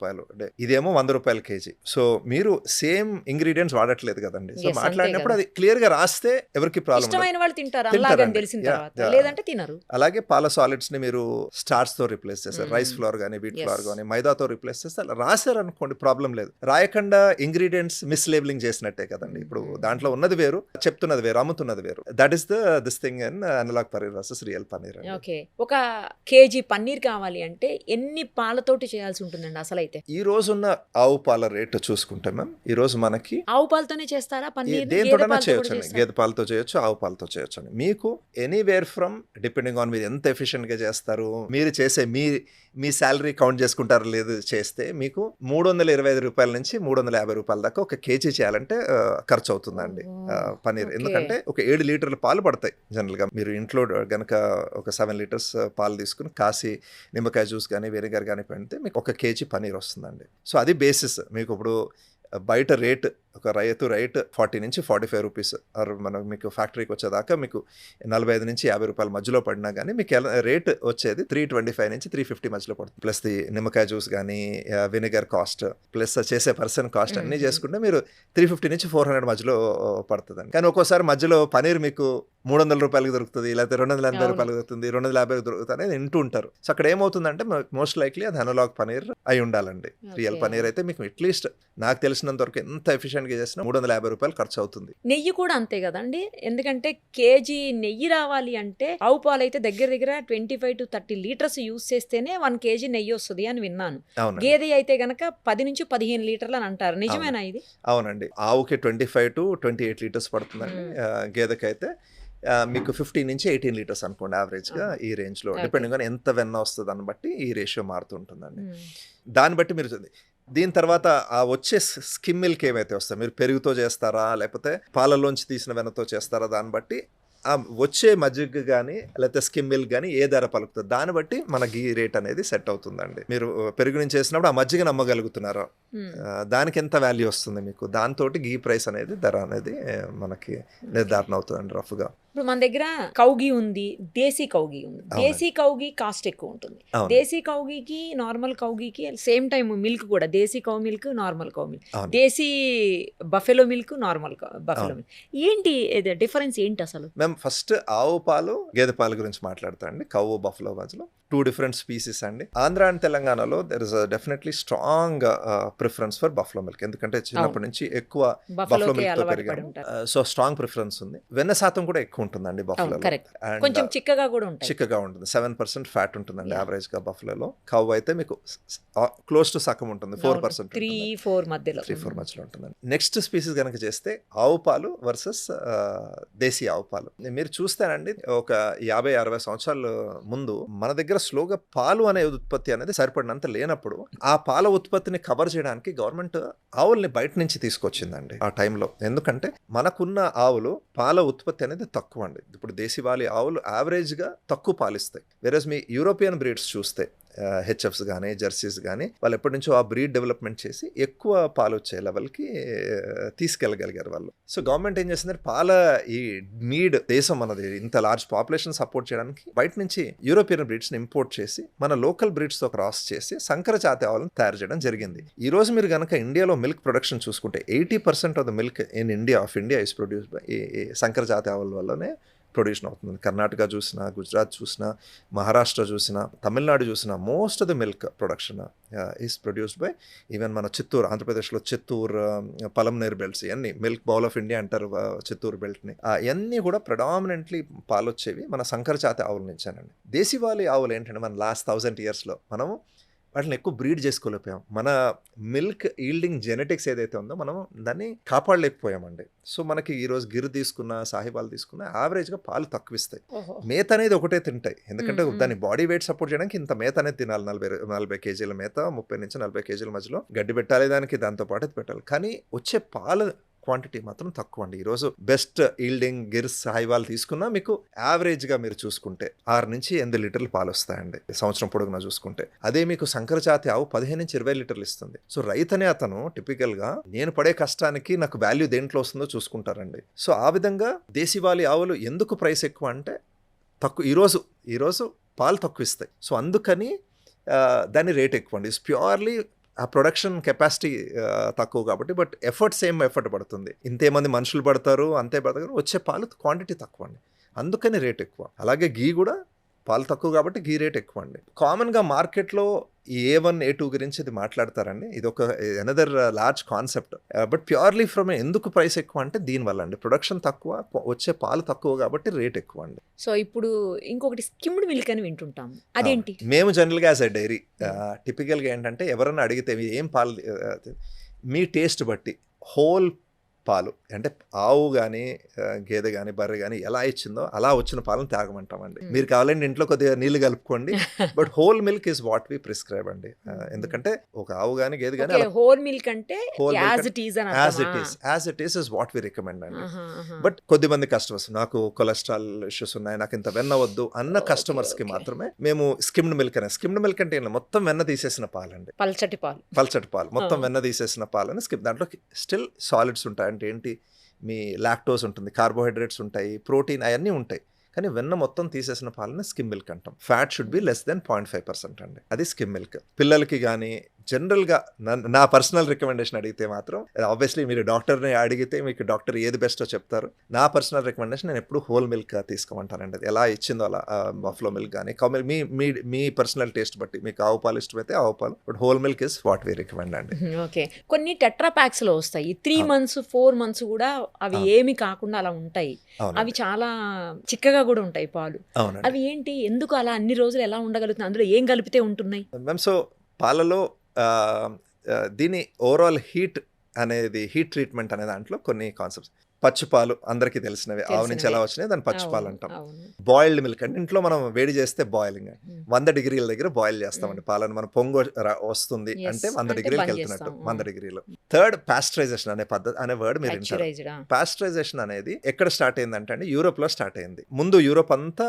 600 అంటే ఇదేమో రూ. 100 కేజీ. సో మీరు సేమ్ ఇంగ్రీడియంట్స్ వాడట్లేదు కదండి. సో Yes, అంతే మాట్లాడినప్పుడు కదా. అది క్లియర్ గా రాస్తే ఎవరికి ప్రాబ్లం ఇష్టమైన వాళ్ళు తింటారు తింటారండి. అలాగని తెలిసిన Yeah, తర్వాత, yeah. లేదంటే తినరు. అలాగే పాల సాలిడ్స్ ని మీరు స్టార్చ్ తో రిప్లేస్ చేస్తారు, రైస్ ఫ్లోర్ కానీ వీట్ Yes. ఫ్లోర్ కానీ మైదాతో రిప్లేస్ చేస్తే అలా రాశారు అనుకోండి, ప్రాబ్లం లేదు. రాయకుండా ఇంగ్రీడియంట్స్ మిస్లేబులింగ్ చేసినట్టే కదండి. ఇప్పుడు దాంట్లో ఉన్నది వేరు, చెప్తున్నది వేరు, అమ్ముతున్నది వేరు. That is this thing and analog paneer versus real paneer. Okay, ఒక కేజీ పన్నీర్ కావాలి అంటే ఎన్ని పాలతోటి చేయాల్సి ఉంటుందండి అసలు అయితే? ఈ రోజున్న ఆవు పాల రేటు చూసుకుంటే మ్యామ్, ఈ రోజు మనకి ఆవు పాలతోనే చేస్తారా పన్నీర్? దేంతోనైనా చేయొచ్చు అండి. గేదె పాలతో చేయొచ్చు, ఆవు పాలతో చేయొచ్చు అండి. మీకు ఎనీవేర్ ఫ్రమ్, డిపెండింగ్ ఆన్ మీరు ఎంత ఎఫిషియెంట్ గా చేస్తారు, మీరు చేసే మీ శాలరీ కౌంట్ చేసుకుంటారు లేదు చేస్తే, మీకు రూ. 325 నుంచి రూ. 350 దాకా ఒక కేజీ చేయాలంటే ఖర్చు అవుతుందండి పన్నీర్. ఎందుకంటే ఒక 7 లీటర్ల పాలు పడతాయి జనరల్ గా. మీరు ఇంట్లో గనక ఒక 7 లీటర్స్ పాలు తీసుకుని కాసి నిమ్మకాయ జ్యూస్ కానీ వెనిగర్ కానీ పెడితే మీకు ఒక కేజీ పన్నీర్ వస్తుందండి. సో అది బేసిస్. మీకు ఇప్పుడు బయట రేట్ ఒక రైతు రైట్ 40 నుంచి 45 రూపీస్, ఆర్ మనం మీకు ఫ్యాక్టరీకి వచ్చేదాకా మీకు 45 నుంచి 50 రూపాయల మధ్యలో పడినా కానీ మీకు రేట్ వచ్చేది 325 నుంచి 350 మధ్యలో పడుతుంది. ప్లస్ ది నిమ్మకాయ జ్యూస్ కానీ వినిగర్ కాస్ట్ ప్లస్ చేసే పర్సన్ కాస్ట్ అన్నీ చేసుకుంటే మీరు 350 నుంచి 400 మధ్యలో పడుతుందండి. కానీ ఒక్కోసారి మధ్యలో పనీర్ మీకు 300 రూపాయలకి దొరుకుతుంది, లేకపోతే 280 రూపాయలకి దొరుకుతుంది, 250 దొరుకుతుంది అనేది వింటూ ఉంటారు. సో అక్కడ ఏమవుతుందంటే మోస్ట్ లైక్లీ అది అనలాగ్ పనీర్ అయి ఉండాలండి. రియల్ పనీర్ అయితే మీకు అట్లీస్ట్ నాకు తెలిసినంత వరకు ఎంత ఎఫిషియెంట్ గా చేసినా 350 రూపాయలు ఖర్చు అవుతుంది. నెయ్యి కూడా అంతే కదండి, ఎందుకంటే కేజీ నెయ్యి రావాలి అంటే ఆవు పాలు అయితే దగ్గర 25 to 30 లీటర్స్ యూస్ చేస్తేనే 1 కేజీ నెయ్యి వస్తుంది అని విన్నాను. గేదె అయితే గనక 10 నుంచి 15 లీటర్లు అని అంటారు, నిజమేనా ఇది? అవునండి, ఆవుకి 25 to 28 లీటర్స్ పడుతుందండి. గేదెకి అయితే మీకు 15 నుంచి 18 లీటర్స్ అనుకోండి యావరేజ్ గా. ఈ రేంజ్ లో డిపెండింగ్ ఆన్ ఎంత వెన్న వస్తుంది దాన్ని బట్టి ఈ రేషియో మారుతుంటుందండి. దాన్ని బట్టి మీరు దీని తర్వాత ఆ వచ్చే స్కిమ్ మిల్క్ ఏమైతే వస్తాయి, మీరు పెరుగుతో చేస్తారా లేకపోతే పాలలోంచి తీసిన వెన్నతో చేస్తారా, దాన్ని బట్టి ఆ వచ్చే మజ్జిగ కానీ లేకపోతే స్కిమ్ మిల్క్ కానీ ఏ ధర పలుకుతుంది దాన్ని బట్టి మన గీ రేట్ అనేది సెట్ అవుతుందండి. మీరు పెరుగు నుంచి చేసినప్పుడు ఆ మజ్జిగ నమ్మగలుగుతున్నారా, దానికి ఎంత వాల్యూ వస్తుంది మీకు, దాంతో గీ ప్రైస్ అనేది ధర అనేది మనకి నిర్ధారణ అవుతుందండి రఫ్గా. ఇప్పుడు మన దగ్గర కౌగి ఉంది, దేశీ కౌగి ఉంది. దేశీ కౌగి కాస్ట్ ఎక్కువ ఉంటుంది. దేశీ కౌగికి నార్మల్ కౌగికి సేమ్ టైం మిల్క్ కూడా దేశీ cow milk, normal cow milk, దేశీ buffalo milk, normal buffalo milk, ఏంటి డిఫరెన్స్ ఏంటి అసలు? మేము ఫస్ట్ ఆవు పాలు గేదె పాలు గురించి మాట్లాడతామండి. కౌ బఫెలో మధ్యలో 2 డిఫరెంట్ స్పీసీస్ అండి. ఆంధ్ర అండ్ తెలంగాణలో there is definitely strong preference for buffalo milk, ఎందుకంటే చిన్నప్పటి నుంచి ఎక్కువ బఫెలో మిల్క్ తో పెరిగాము. సో స్ట్రాంగ్ ప్రిఫరెన్స్ ఉంది. వెన్న శాతం కూడా ఎక్కువ ఉంటుందండి బఫెలో, కొంచెం చిక్కగా కూడా ఉంటుంది. చిక్కగా ఉంటుంది. 7% ఫ్యాట్ ఉంటుందండి యావరేజ్ గా బఫెలో. కౌ అయితే మీకు క్లోజ్ టు సగం ఉంటుంది, 4%, 3-4 మధ్యలో ఉంటుందండి. నెక్స్ట్ స్పీసీస్ కనుక చేస్తే ఆవు పాలు వర్సెస్ దేశీ ఆవు పాలు. మీరు చూస్తానండి ఒక 50-60 సంవత్సరాల ముందు మన దగ్గర స్లోగా పాలు అనే ఉత్పత్తి అనేది సరిపడినంత లేనప్పుడు ఆ పాల ఉత్పత్తిని కవర్ చేయడానికి గవర్నమెంట్ ఆవుల్ని బయట నుంచి తీసుకొచ్చిందండి ఆ టైంలో. ఎందుకంటే మనకున్న ఆవులు పాల ఉత్పత్తి అనేది తక్కువ అండి. ఇప్పుడు దేశీవాలి ఆవులు యావరేజ్ గా తక్కువ పాలిస్తాయి. వేరేస్ మీ యూరోపియన్ బ్రీడ్స్ చూస్తే హెచ్ఎఫ్స్ కానీ జెర్సీస్ కానీ వాళ్ళు ఎప్పటి నుంచో ఆ బ్రీడ్ డెవలప్మెంట్ చేసి ఎక్కువ పాలు వచ్చే లెవెల్కి తీసుకెళ్ళగలిగారు వాళ్ళు. సో గవర్నమెంట్ ఏం చేసిందంటే పాల ఈ నీడ్, దేశం మనది ఇంత లార్జ్ పాపులేషన్ సపోర్ట్ చేయడానికి బయట నుంచి యూరోపియన్ బ్రీడ్స్ని ఇంపోర్ట్ చేసి మన లోకల్ బ్రీడ్స్తో క్రాస్ చేసి సంకర జాతి ఆవులను తయారు చేయడం జరిగింది. ఈ రోజు మీరు కనుక ఇండియాలో మిల్క్ ప్రొడక్షన్ చూసుకుంటే 80% of the milk in India is produce by ఈ సంకర జాతి ఆవుల వల్లనే ప్రొడ్యూషన్ అవుతుంది. కర్ణాటక చూసినా, గుజరాత్ చూసినా, మహారాష్ట్ర చూసినా, తమిళనాడు చూసినా most of the milk production is produced by even మన చిత్తూరు, ఆంధ్రప్రదేశ్లో చిత్తూరు, పలంనేర్ బెల్ట్స్, ఇవన్నీ మిల్క్ బౌల్ ఆఫ్ ఇండియా అంటారు చిత్తూరు బెల్ట్ని. ఇవన్నీ కూడా ప్రొడామినెంట్లీ పాలు వచ్చేవి మన సంకర జాతి ఆవుల నుంచేనండి. దేశీవాలి ఆవులు ఏంటంటే మన లాస్ట్ 1000 yearsలో మనము వాటిని ఎక్కువ బ్రీడ్ చేసుకోలేకపోయాం. మన మిల్క్ ఈల్డింగ్ జెనెటిక్స్ ఏదైతే ఉందో మనం దాన్ని కాపాడలేకపోయామండి. సో మనకి ఈరోజు గిర్ తీసుకున్న, సాహిబాల్ తీసుకున్న యావరేజ్గా పాలు తక్కువ ఇస్తాయి. మేత అనేది ఒకటే తింటాయి, ఎందుకంటే దాని బాడీ వెయిట్ సపోర్ట్ చేయడానికి ఇంత మేత అనేది తినాలి. 40 కేజీల మేత, 30 నుంచి 40 కేజీల మధ్యలో గడ్డి పెట్టాలి దానికి, దాంతో పాటు అది పెట్టాలి. కానీ వచ్చే పాల క్వాంటిటీ మాత్రం తక్కువ అండి. ఈరోజు బెస్ట్ ఈల్డింగ్ గిర్స్ హైవాల్ తీసుకున్నా మీకు యావరేజ్గా మీరు చూసుకుంటే 6 నుంచి 8 లీటర్లు పాలు వస్తాయండి సంవత్సరం పొడుగునా చూసుకుంటే. అదే మీకు సంకర జాతి ఆవు 15 నుంచి 20 లీటర్లు ఇస్తుంది. సో రైతనే అతను టిపికల్గా నేను పడే కష్టానికి నాకు వాల్యూ దేంట్లో వస్తుందో చూసుకుంటారండి. సో ఆ విధంగా దేశీవాలి ఆవులు ఎందుకు ప్రైస్ ఎక్కువ అంటే తక్కువ, ఈరోజు పాలు తక్కువ ఇస్తాయి. సో అందుకని దాని రేట్ ఎక్కువ అండి. ఇట్స్ ప్యూర్లీ ఆ ప్రొడక్షన్ కెపాసిటీ తక్కువ కాబట్టి, బట్ సేమ్ ఎఫర్ట్ పడుతుంది. ఇంతేమంది మనుషులు పడతారు, అంతే పడతారు, వచ్చే పాలు క్వాంటిటీ తక్కువ అండి, అందుకని రేట్ ఎక్కువ. అలాగే గీ కూడా పాలు తక్కువ కాబట్టి గీ రేట్ ఎక్కువ అండి. కామన్గా మార్కెట్లో ఈ A1 A2 గురించి ఇది మాట్లాడతారండి, ఇది ఒక another large concept. But purely from ఎందుకు ప్రైస్ ఎక్కువ అంటే దీనివల్ల అండి, ప్రొడక్షన్ తక్కువ, వచ్చే పాలు తక్కువ కాబట్టి రేట్ ఎక్కువ అండి. సో ఇప్పుడు ఇంకొకటి స్కిమ్డ్ మిల్క్ అని వింటుంటాం, అదేంటి? మేము జనరల్గా యాజ్ ఎ డైరీ టిపికల్గా ఏంటంటే ఎవరన్నా అడిగితే ఏం పాలు, మీ టేస్ట్ బట్టి హోల్ పాలు అంటే ఆవు కానీ గేదె కానీ బర్రె కానీ ఎలా ఇచ్చిందో అలా వచ్చిన పాలను తాగమంటామండి. మీరు కావాలంటే ఇంట్లో కొద్దిగా నీళ్లు కలుపుకోండి, but whole milk is what we prescribe అండి. ఎందుకంటే ఒక ఆవు కానీ గేదె కానీ హోల్ మిల్క్ అంటే as it is is what we recommend అండి. బట్ కొద్దిమంది కస్టమర్స్ నాకు కొలెస్ట్రాల్ ఇష్యూస్ ఉన్నాయి, నాకు ఇంత వెన్న వద్దు అన్న కస్టమర్స్ కి మాత్రమే మేము స్కిమ్డ్ మిల్క్ అంటే మొత్తం వెన్న తీసేసిన పాలండి, పల్చటి పాలు మొత్తం వెన్న తీసేసిన పాలని దాంట్లో స్టిల్ సాలిడ్స్ ఉంటాయి. అంటే ఏంటి, మీ లాక్టోస్ ఉంటుంది, కార్బోహైడ్రేట్స్ ఉంటాయి, ప్రోటీన్ అవన్నీ ఉంటాయి, కానీ వెన్న మొత్తం తీసేసిన పాలని స్కిమ్ మిల్క్ అంటాం. Fat should be less than 0.5% అండి, అది స్కిమ్ మిల్క్. పిల్లలకి కానీ జనరల్గా నా పర్సనల్ రికమెండేషన్ అడిగితే మాత్రం, ఆబ్వియస్లీ మీరు డాక్టర్ని అడిగితే మీకు డాక్టర్ ఏది బెస్టో చెప్తారు. నా పర్సనల్ రికమెండేషన్ నేను ఎప్పుడు హోల్ మిల్క్ తీసుకోమంటానండి. అది ఎలా ఇచ్చిందో అలా, బఫ్లో మిల్క్ కానీ కౌ మిల్క్, మీ పర్సనల్ టేస్ట్ బట్టి మీకు ఆవు పాలు ఇష్టమైతే ఆవు పాలు, but whole milk is what we recommend అండి. ఓకే, కొన్ని టెట్రా ప్యాక్స్ లో వస్తాయి 3 months 4 months కూడా, అవి ఏమి కాకుండా అలా ఉంటాయి, అవి చాలా చిక్కగా కూడా ఉంటాయి పాలు. అవి ఏంటి, ఎందుకు అలా అన్ని రోజులు ఎలా ఉండగలుగుతుంది, అందులో ఏం కలిపితే ఉంటున్నాయి? సో పాలలో దీని ఓవరాల్ హీట్ ట్రీట్మెంట్ అనే దాంట్లో కొన్ని కాన్సెప్ట్స్. పచ్చిపాలు అందరికీ తెలిసినవి, ఆవు నుంచి ఎలా వచ్చినాయి దాన్ని పచ్చిపాలు అంటాం. బాయిల్డ్ మిల్క్ అంటే ఇంట్లో మనం వేడి చేస్తే బాయిలింగ్ 100 degrees దగ్గర బాయిల్ చేస్తామండి పాలను. మనం పొంగు వస్తుంది అంటే 100 degrees వెళ్తున్నట్టు, 100 degrees. థర్డ్ పాస్టరైజేషన్ అనే పద్ధతి అనే వర్డ్ మీరు వింటారు. పాస్టరైజేషన్ అనేది ఎక్కడ స్టార్ట్ అయిందంటే అండి, యూరోప్ లో స్టార్ట్ అయింది. ముందు యూరోప్ అంతా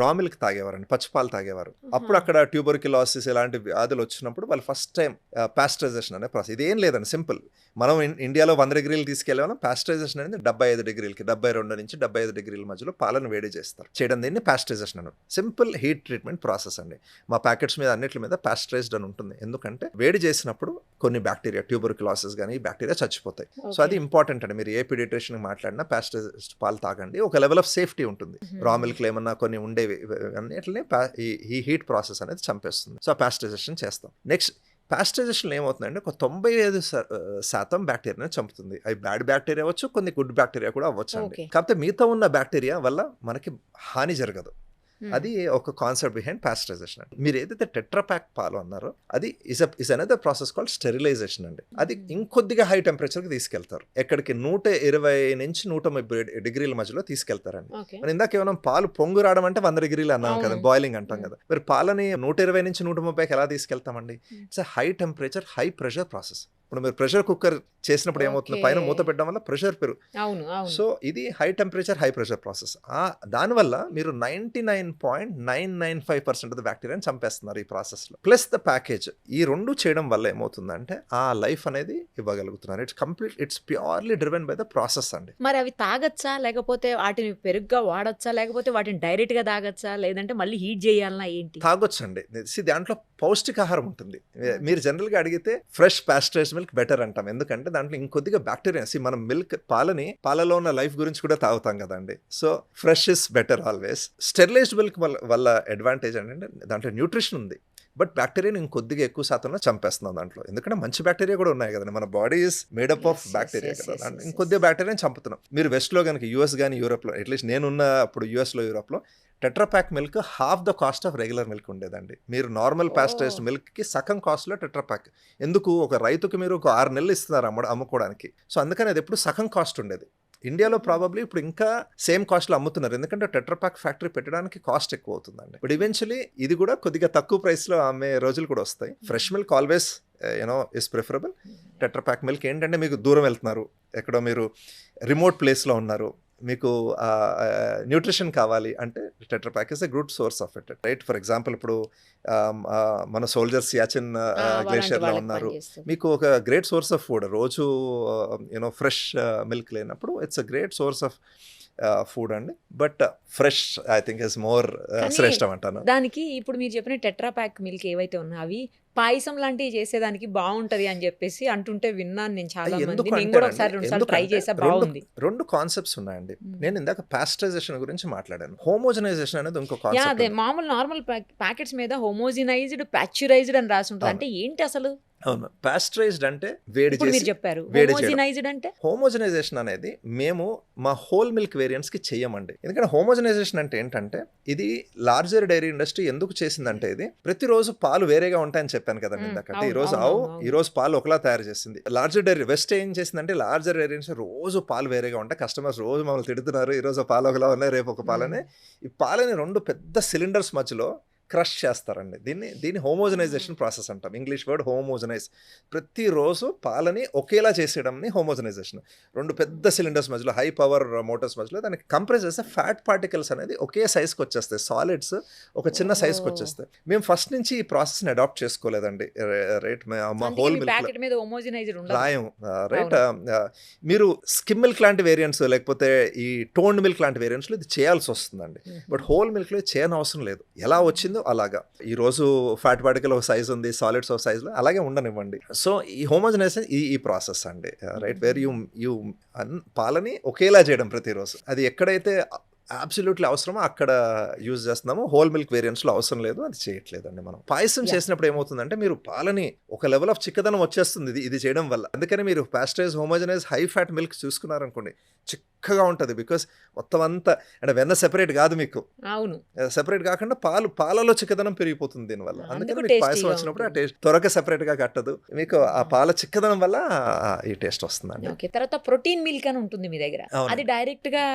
రా మిల్క్ తాగేవారండి, పచ్చిపాలు తాగేవారు. అప్పుడు అక్కడ ట్యూబర్క్యులోసిస్ ఇలాంటి వ్యాధులు వచ్చినప్పుడు వాళ్ళు ఫస్ట్ టైం పాస్టరైజేషన్ అనే ప్రాసెస్. ఇదేం లేదండి, సింపుల్. మనం ఇండియాలో 100 degrees తీసుకెళ్ళాం, పాస్టరైజేషన్ అనేది 75 degrees 72 నుంచి 75 degrees మధ్యలో పాలను వేడి చేస్తారు. చేయడం దీన్ని పాస్టరైజేషన్ అన్నారు. సింపుల్ హీట్ ట్రీట్మెంట్ ప్రాసెస్ అండి. మా ప్యాకెట్స్ మీద అన్నిటి మీద పాస్టరైజ్డ్ అని ఉంటుంది, ఎందుకంటే వేడి చేసినప్పుడు కొన్ని బ్యాక్టీరియా, ట్యూబర్క్యులోసిస్ కానీ ఈ బ్యాక్టీరియా చచ్చిపోతాయి. సో అది ఇంపార్టెంట్ అండి. మీరు ఏ పీడియాట్రిషియన్ మాట్లాడినా పాస్టరైజ్డ్ పాలు తాగండి, ఒక లెవెల్ ఆఫ్ సేఫ్టీ ఉంటుంది. రా మిల్క్లో ఏమన్నా కొన్ని ఉండేవి అన్నిటిని ఈ హీట్ ప్రాసెస్ అనేది చంపేస్తుంది. సో పాస్టరైజేషన్ చేస్తాం. నెక్స్ట్ పాస్టరైజేషన్ ఏమవుతుందంటే ఒక 95% బ్యాక్టీరియాని చంపుతుంది. అవి బ్యాడ్ బ్యాక్టీరియా అవ్వచ్చు, కొన్ని గుడ్ బ్యాక్టీరియా కూడా అవ్వచ్చు అండి. కాకపోతే మిగతా ఉన్న బ్యాక్టీరియా వల్ల మనకి హాని జరగదు. అది ఒక కాన్సెప్ట్ బిహైండ్ పాస్టరైజేషన్ అండి. మీరు ఏదైతే టెట్రాప్యాక్ పాలు అన్నారో అది is another process called sterilization అండి. అది ఇంకొద్దిగా హై టెంపరేచర్కి తీసుకెళ్తారు. ఎక్కడికి 120 నుంచి 130 degrees మధ్యలో తీసుకెళ్తారండి. మరి ఇందాక ఏమైనా పాలు పొంగు రావడం అంటే 100 degrees అన్నాం కదా, బాయిలింగ్ అంటాం కదా. మరి పాలని 120 నుంచి 130కి ఎలా తీసుకెళ్తామండి? It's high temperature high pressure process. ఇప్పుడు మీరు ప్రెషర్ కుక్కర్ చేసినప్పుడు ఏమవుతుంది, పైన మూత పెట్టడం వల్ల ప్రెషర్ సో ఇది high temperature high pressure process. దానివల్ల మీరు 99.995% ఆఫ్ ద బ్యాక్టీరియాని చంపేస్తున్నారు ఈ ప్రాసెస్లో. ప్లస్ ద ప్యాకేజ్, ఈ రెండు చేయడం వల్ల ఏమవుతుందంటే ఆ లైఫ్ అనేది ఇవ్వగలుగుతున్నారు. It's purely driven by the process అండి. మరి అవి తాగచ్చా, లేకపోతే వాటిని పెరుగుగా వాడచ్చా, లేకపోతే వాటిని డైరెక్ట్ గా తాగచ్చా, లేదంటే మళ్ళీ హీట్ చేయాలన్నా ఏంటి? తాగొచ్చండి. దాంట్లో పౌష్టికాహారం ఉంటుంది. మీరు జనరల్ గా అడిగితే ఫ్రెష్ పాస్టరైజ్డ్ మిల్క్ బెటర్ అంటాం, ఎందుకంటే దాంట్లో ఇంకొద్దిగా బ్యాక్టీరియా, మనం మిల్క్ పాలలో ఉన్న లైఫ్ గురించి కూడా తాగుతాం కదండి. So fresh is better always. Sterilised milk వల్ల అడ్వాంటేజ్ ఏంటంటే దాంట్లో న్యూట్రిషన్ ఉంది, బట్ బ్యాక్టీరియాని ఇంకొద్దిగా ఎక్కువ శాతంలో చంపేస్తున్నాం దాంట్లో. ఎందుకంటే మంచి బ్యాక్టీరియా కూడా ఉన్నాయి కదండి, మన body is made up of bacteria కదా. ఇంకొద్దిగా బ్యాక్టీరియాని చంపుతున్నాం. మీరు వెస్ట్లో కనుక యూఎస్ కానీ యూరోప్లో, అట్లీస్ట్ నేనున్న అప్పుడు యూఎస్లో యూరోప్లో Tetra Pak milk half the cost of regular milk ఉండేదండి. మీరు నార్మల్ పాస్టరైజ్డ్ మిల్క్కి సగం కాస్ట్లో టెట్రాప్యాక్. ఎందుకు, ఒక రైతుకి మీరు ఒక 6 నెలలు ఇస్తున్నారు అమ్ముకోవడానికి. సో అందుకని అది ఎప్పుడు సగం కాస్ట్ ఉండేది. ఇండియాలో ప్రాబబ్లీ ఇప్పుడు ఇంకా సేమ్ కాస్ట్లో అమ్ముతున్నారు, ఎందుకంటే టెట్రాప్యాక్ ఫ్యాక్టరీ పెట్టడానికి కాస్ట్ ఎక్కువ అవుతుందండి. బట్ ఈవెన్చువలీ ఇది కూడా కొద్దిగా తక్కువ ప్రైస్లో అమ్మే రోజులు కూడా వస్తాయి. Fresh milk always is preferable. Tetra Pak milk ఏంటంటే మీకు దూరం వెళ్తున్నారు, ఎక్కడో మీరు రిమోట్ ప్లేస్లో ఉన్నారు, మీకు న్యూట్రిషన్ కావాలి అంటే Tetra Pak is a good source of it, right? For example ఇప్పుడు మన సోల్జర్స్ సియాచిన్ గ్లేషియర్లో ఉన్నారు, మీకు ఒక గ్రేట్ సోర్స్ ఆఫ్ ఫుడ్. రోజు ఫ్రెష్ మిల్క్ లేనప్పుడు it's a great source of food అండి. But fresh I think is more కానీ శ్రేష్టం అంటాను. దానికి ఇప్పుడు మీరు చెప్పిన టెట్రా ప్యాక్ మిల్క్ ఏవైతే ఉన్నాయో అవి పాయసం లాంటివి చేసేదానికి బాగుంటది అని చెప్పేసి అంటుంటే విన్నాను నేను చాలా మంది. ఎందుకు నేను కూడా అంటారండి? ఒకసారి 2 సార్లు ట్రై ఎందుకంటే చేసా, బాగుంది. రెండు కాన్సెప్ట్స్ ఉన్నాయండి. మ్మ్. నేను ఇందాక పాస్టరైజేషన్ గురించి మాట్లాడాను. హోమోజనైజేషన్ అనేది ఇంకో యా, కాన్సెప్ట్. అదే మామూలు నార్మల్ ప్యాకెట్స్ మీద హోమోజినైజ్డ్ ప్యాచ్యురైజ్డ్ అని రాసి ఉంటుంది. అవును. అంటే ఏంటి అసలు? అవును, పాస్టరైజ్డ్ అంటే వేడి ఇప్పుడు మీరు చేసి చెప్పారు వేడి చేయడం. హోమోజినైజ్డ్ అంటే హోమోజనైజేషన్ అనేది మేము మా హోల్ మిల్క్ వేరియంట్స్ కి చెయ్యమండి. ఎందుకంటే హోమోజనైజేషన్ అంటే ఏంటంటే ఇది లార్జర్ డైరీ ఇండస్ట్రీ ఎందుకు చేసిందంటే ఇది ప్రతిరోజు పాలు వేరేగా ఉంటాయని చెప్పాను కదా ఇందాక. అంటే అవును, ఈ రోజు అవును, ఆవు అవును. ఈ రోజు పాలు ఒకలా తయారు చేసింది. లార్జర్ డైరీ వెస్ట్ ఏం చేసిందంటే లార్జర్ డైరీ రోజు పాలు వేరేగా ఉంటాయి. కస్టమర్స్ రోజు మమ్మల్ని తిడుతున్నారు, ఈ రోజు పాలు ఒకలా ఉన్నాయి, రేపు ఒక పాలని. ఈ పాలని 2 పెద్ద సిలిండర్స్ మధ్యలో క్రష్ చేస్తారండి. దీన్ని హోమోజనైజేషన్ ప్రాసెస్ అంటాం. English word homogenize. ప్రతిరోజు పాలని ఒకేలా చేసేయడంని హోమోజనైజేషన్. 2 పెద్ద సిలిండర్స్ మధ్యలో హై పవర్ మోటార్స్ మధ్యలో దానికి కంప్రెస్ చేస్తే ఫ్యాట్ పార్టికల్స్ అనేది ఒకే సైజ్కి వచ్చేస్తాయి. సాలిడ్స్ ఒక చిన్న సైజ్కి వచ్చేస్తాయి. మేము ఫస్ట్ నుంచి ఈ ప్రాసెస్ని అడాప్ట్ చేసుకోలేదండి. రైట్, మా హోల్ మిల్క్ ప్యాకెట్ మీద హోమోజినైజ్డ్ ఉండదు. రాయం. రైట్, మీరు స్కిమ్ మిల్క్ లాంటి వేరియంట్స్ లేకపోతే ఈ టోన్డ్ మిల్క్ లాంటి వేరియంట్స్లో ఇది చేయాల్సి వస్తుందండి. బట్ హోల్ మిల్క్లో చేయని అవసరం లేదు. ఎలా వచ్చిందో అలాగా ఈ రోజు ఫ్యాట్ పార్టికల్ ఒక సైజ్ ఉంది, సాలిడ్స్ ఒక సైజ్ లో అలాగే ఉండనివ్వండి. సో ఈ హోమోజనైజేషన్ ఈ ప్రాసెస్ అండి. రైట్, వేర్ యూ పాలని ఒకేలా చేయడం ప్రతిరోజు. అది ఎక్కడైతే అబ్సల్యూట్లీ అవసరమో అక్కడ యూజ్ చేస్తున్నాము. హోల్ మిల్క్ వేరియంట్స్ లో అవసరం లేదు, అది చేయట్లేదండి. మనం పాయసం చేసినప్పుడు ఏమవుతుందంటే మీరు పాలని ఒక లెవెల్ ఆఫ్ చిక్కదనం వచ్చేస్తుంది ఇది చేయడం వల్ల. అందుకని మీరు పాస్టరైజ్ హోమోజనైజ్ హై ఫ్యాట్ మిల్క్ చూసుకున్నారనుకోండి చిక్కగా ఉంటుంది. బికాస్ మొత్తం అంతా అంటే వెన్న సెపరేట్ కాదు, మీకు అవును, సెపరేట్ కాకుండా పాలలో చిక్కదనం పెరిగిపోతుంది దీనివల్ల. అందుకని అందుకు మీకు పాయసం టేస్టీగా వచ్చినప్పుడు ఆ ఉంటుంది. టేస్ట్ త్వరగా సెపరేట్ గా కట్టదు, మీకు ఆ పాల చిక్కదనం వల్ల ఈ టేస్ట్ వస్తుందండి. ఓకే. తర్వాత ప్రోటీన్ మిల్క్ అని ఉంటుంది మీ దగ్గర. అవును. అది డైరెక్ట్ గా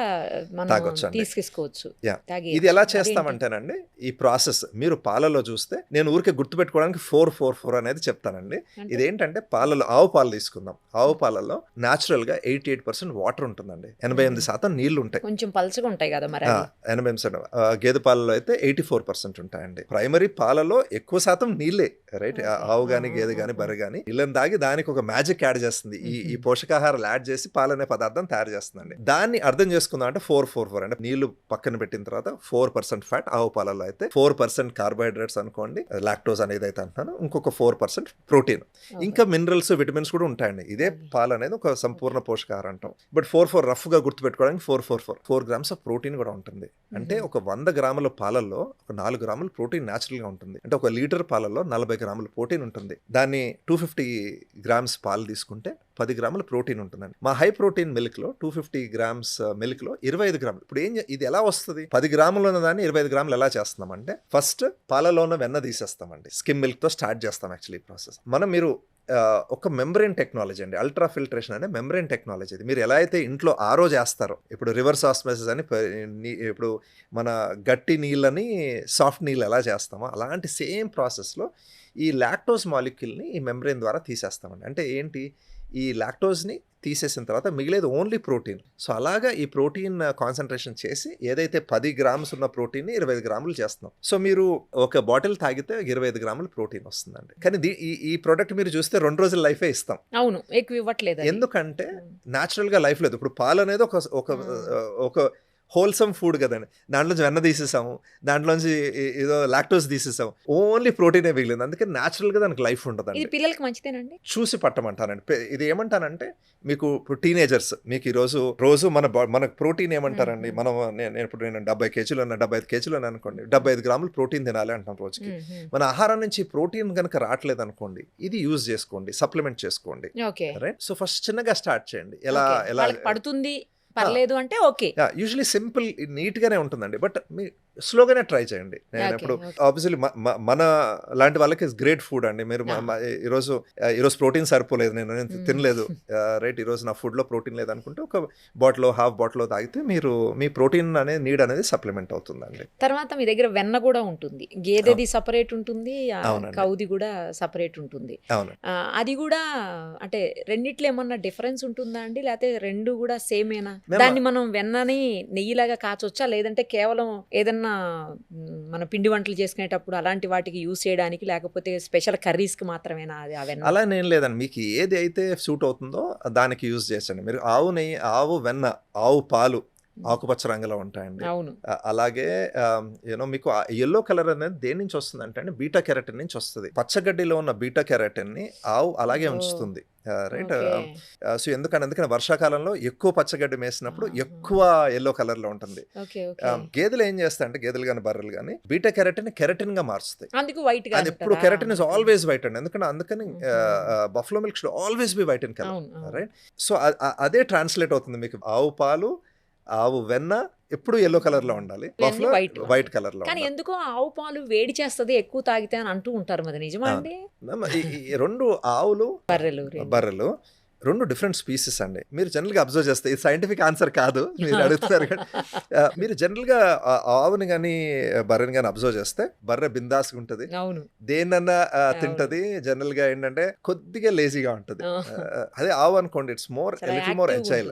మనం తాగొచ్చండి. తీసుకోవచ్చు. యా. తాగేయచ్చు. ఇది ఎలా అదేంటి? చేస్తామంటేనండి ఈ ప్రాసెస్ మీరు పాలలో చూస్తే నేను ఊరికే గుర్తుపెట్టుకోవడానికి 444 అనేది చెప్తానండి. అంటే? ఇదేంటంటే పాలలో ఆవు పాలు తీసుకుందాం. ఆవు పాలలో న్యాచురల్ గా 88% వాటర్ ఉంటుందండి, 88% నీళ్లు ఉంటాయి. కొంచెం పల్చగా ఉంటాయి కదా మరి అవి. 88%. గేదె పాలలో అయితే 84% ఉంటాయండి. ప్రైమరీ పాలలో ఎక్కువ శాతం నీళ్ళే. Right, Okay. ఆవు గాని గేదె గాని బర్రె గాని నీళ్ళని దాగి దానికి ఒక మ్యాజిక్ యాడ్ చేస్తుంది. ఈ పోషకాహారాలు యాడ్ చేసి పాలనే పదార్థం తయారు చేస్తుందండి. దాన్ని అర్థం చేసుకుందాం అంటే 444 అంటే నీళ్లు పక్కన పెట్టిన తర్వాత 4% ఫ్యాట్ ఆవు పాలలో అయితే 4% కార్బోహైడ్రేట్స్ అనుకోండి, లాక్టోజ్ అనేది అయితే అంటున్నాను, ఇంకొక 4% ప్రోటీన్, ఇంకా మినరల్స్ విటమిన్స్ కూడా ఉంటాయండి. ఇదే పాలు అనేది ఒక సంపూర్ణ పోషకాహారం అంటాం. బట్ 44 రఫ్ గా గుర్తుపెట్టుకోవడానికి 4 గ్రామ్స్ ఆఫ్ ప్రోటీన్ కూడా ఉంటుంది. అంటే ఒక 100 గ్రాముల పాలల్లో ఒక 4 గ్రాముల ప్రోటీన్ న్యాచురల్ గా ఉంటుంది. అంటే ఒక లీటర్ పాలలో 40 గ్రాముల ప్రోటీన్ ఉంటుంది. దాన్ని 250 గ్రామ్స్ పాలు తీసుకుంటే 10 గ్రాముల ప్రోటీన్ ఉంటుందండి. మా హై ప్రోటీన్ మిల్క్ లో 250 గ్రామ్స్ మిల్క్ లో 25 గ్రాములు. ఇప్పుడు ఇది ఎలా వస్తుంది? 10 గ్రాములు ఉన్న దాన్ని 25 గ్రాములు ఎలా చేస్తున్నామంటే ఫస్ట్ పాలలో ఉన్న వెన్న తీసేస్తామండి. స్కిమ్ మిల్క్ తో స్టార్ట్ చేస్తాం యాక్చువల్లీ ప్రాసెస్. మీరు ఒక మెంబ్రెయిన్ టెక్నాలజీ అండి, అల్ట్రా ఫిల్టరేషన్ అనే మెంబ్రెయిన్ టెక్నాలజీ. ఇది మీరు ఎలా అయితే ఇంట్లో ఆరో చేస్తారో, ఇప్పుడు రివర్స్ ఆస్మోసిస్ అని ఇప్పుడు మన గట్టి నీళ్ళని సాఫ్ట్ నీళ్ళు ఎలా చేస్తామో అలాంటి సేమ్ ప్రాసెస్లో ఈ లాక్టోజ్ మాలిక్యూల్ని ఈ మెంబ్రెయిన్ ద్వారా తీసేస్తామండి. అంటే ఏంటి, ఈ లాక్టోజ్ని తీసేసిన తర్వాత మిగిలేదు ఓన్లీ ప్రోటీన్. సో అలాగా ఈ ప్రోటీన్ కాన్సన్ట్రేషన్ చేసి ఏదైతే 10 గ్రామ్స్ ఉన్న ప్రోటీన్ని 25 గ్రాములు చేస్తున్నాం. సో మీరు ఒక బాటిల్ తాగితే 25 గ్రాములు ప్రోటీన్ వస్తుందండి. కానీ ఈ ప్రోడక్ట్ మీరు చూస్తే 2 రోజుల లైఫే ఇస్తాం. అవును, ఎక్కువ ఇవ్వట్లేదు అది. ఎందుకంటే న్యాచురల్ గా లైఫ్ లేదు. ఇప్పుడు పాలు అనేది ఒక హోల్సమ్ ఫుడ్ కదండి. దాంట్లోంచి వెన్న తీసేసాము, దాంట్లోంచి ఏదో లాక్టోజ్ తీసేసాము, ఓన్లీ ప్రోటీనే మిగిలింది. అందుకే న్యాచురల్ గా దానికి లైఫ్ ఉంటుందండి. ఇది పిల్లలకి మంచిదేనండి. చూసి పట్టమంటానండి. ఇది ఏమంటానంటే మీకు ఇప్పుడు టీనేజర్స్, మీకు ఈ రోజు మన ప్రోటీన్ ఏమంటారండి, నేను 70 కేజీలు 75 కేజీలు అనుకోండి, 75 గ్రాములు ప్రోటీన్ తినాలి అంటాం రోజుకి. మన ఆహారం నుంచి ప్రోటీన్ కనుక రావట్లేదు అనుకోండి, ఇది యూజ్ చేసుకోండి, సప్లిమెంట్ చేసుకోండి. Okay, right. సో ఫస్ట్ చిన్నగా స్టార్ట్ చేయండి. ఎలా వాళ్ళకి పడుతుంది పర్లేదు అంటే ఓకే. యూజువలీ సింపుల్ నీట్ గానే ఉంటుందండి. బట్ మీ స్లోగానే ట్రై చేయండి. నేను ఇప్పుడు ఆబ్వియస్లీ మన లాంటి వాళ్ళకి గ్రేట్ ఫుడ్ అండి. మీరు ఈరోజు ప్రోటీన్ సరిపోలేదు, నేను తినలేదు, రైట్, ఈరోజు నా ఫుడ్ లో ప్రోటీన్ లేదు అనుకుంటే ఒక బాటిల్ హాఫ్ బాటిల్ తాగితే మీ ప్రోటీన్ అనేది నీడ్ అనేది సప్లిమెంట్ అవుతుందండి. తర్వాత మీ దగ్గర వెన్న కూడా ఉంటుంది, గేదెది సపరేట్ ఉంటుంది, కౌది కూడా సపరేట్ ఉంటుంది. అవును, అది కూడా అంటే రెండిట్లో ఏమన్నా డిఫరెన్స్ ఉంటుందా అండి, లేకపోతే రెండు కూడా సేమేనా? దాన్ని మనం వెన్నని నెయ్యిలాగా కాచొచ్చా, లేదంటే కేవలం ఏదన్నా మన పిండి వంటలు చేసుకునేటప్పుడు అలాంటి వాటికి యూజ్ చేయడానికి, లేకపోతే స్పెషల్ కర్రీస్ కి మాత్రమేనా అది ఆ వెన్న? అలా ఏం లేదండి. మీకు ఏది అయితే సూట్ అవుతుందో దానికి యూజ్ చేసండి. మీరు ఆవు నెయ్యి, ఆవు వెన్న, ఆవు పాలు ఆకుపచ్చ రంగులో ఉంటాయండి. అవును. అలాగే యూనో మీకు ఎల్లో కలర్ అనేది దేని నుంచి వస్తుంది అంటే బీటా కెరటిన్ నుంచి వస్తుంది. పచ్చగడ్డిలో ఉన్న బీటా కెరటిన్ ని ఆవు అలాగే ఓ, ఉంచుతుంది. రైట్. ఓకే. సో ఎందుకని వర్షాకాలంలో ఎక్కువ పచ్చగడ్డి మేసినప్పుడు ఎక్కువ ఎల్లో కలర్ లో ఉంటుంది. Okay, okay. గేదెలు ఏం చేస్తాయి అంటే గేదెలు కానీ బర్రెలు కానీ బీటా కెరటిన్ గా మారుస్తాయి. అందుకు వైట్ గా అది ఎప్పుడు కెరటిన్ ఇస్ ఆల్వేస్ వైట్ అండి. అందుకని buffalo milk should always be white in colour. అవును, అవును. రైట్. సో అదే ట్రాన్స్లేట్ అవుతుంది మీకు. ఆవు పాలు, ఆవు వెన్న ఎప్పుడు ఎల్లో కలర్ లో ఉండాలి, బఫ్లో white లో వైట్ కలర్ లో కానీ ఉండాలి. ఎందుకో ఆవు పాలు వేడి చేస్తది ఎక్కువ తాగితే అని అంటూ ఉంటారు, మరి నిజమా అండి? ఈ రెండు ఆవులు బర్రెలు బర్రెలు రెండు డిఫరెంట్ స్పీసెస్ అండి. మీరు జనరల్గా అబ్జర్వ్ చేస్తే ఇది సైంటిఫిక్ ఆన్సర్ కాదు, మీరు అడుగుతారు కానీ మీరు జనరల్గా ఆవుని కానీ బర్రెని కానీ అబ్జర్వ్ చేస్తే బర్రె బిందాస్గా ఉంటుంది, అవును, దేన్నన్నా తింటది. జనరల్ గా ఏంటంటే కొద్దిగా లేజీగా ఉంటది. అదే ఆవు అనుకోండి, it's more little more agile.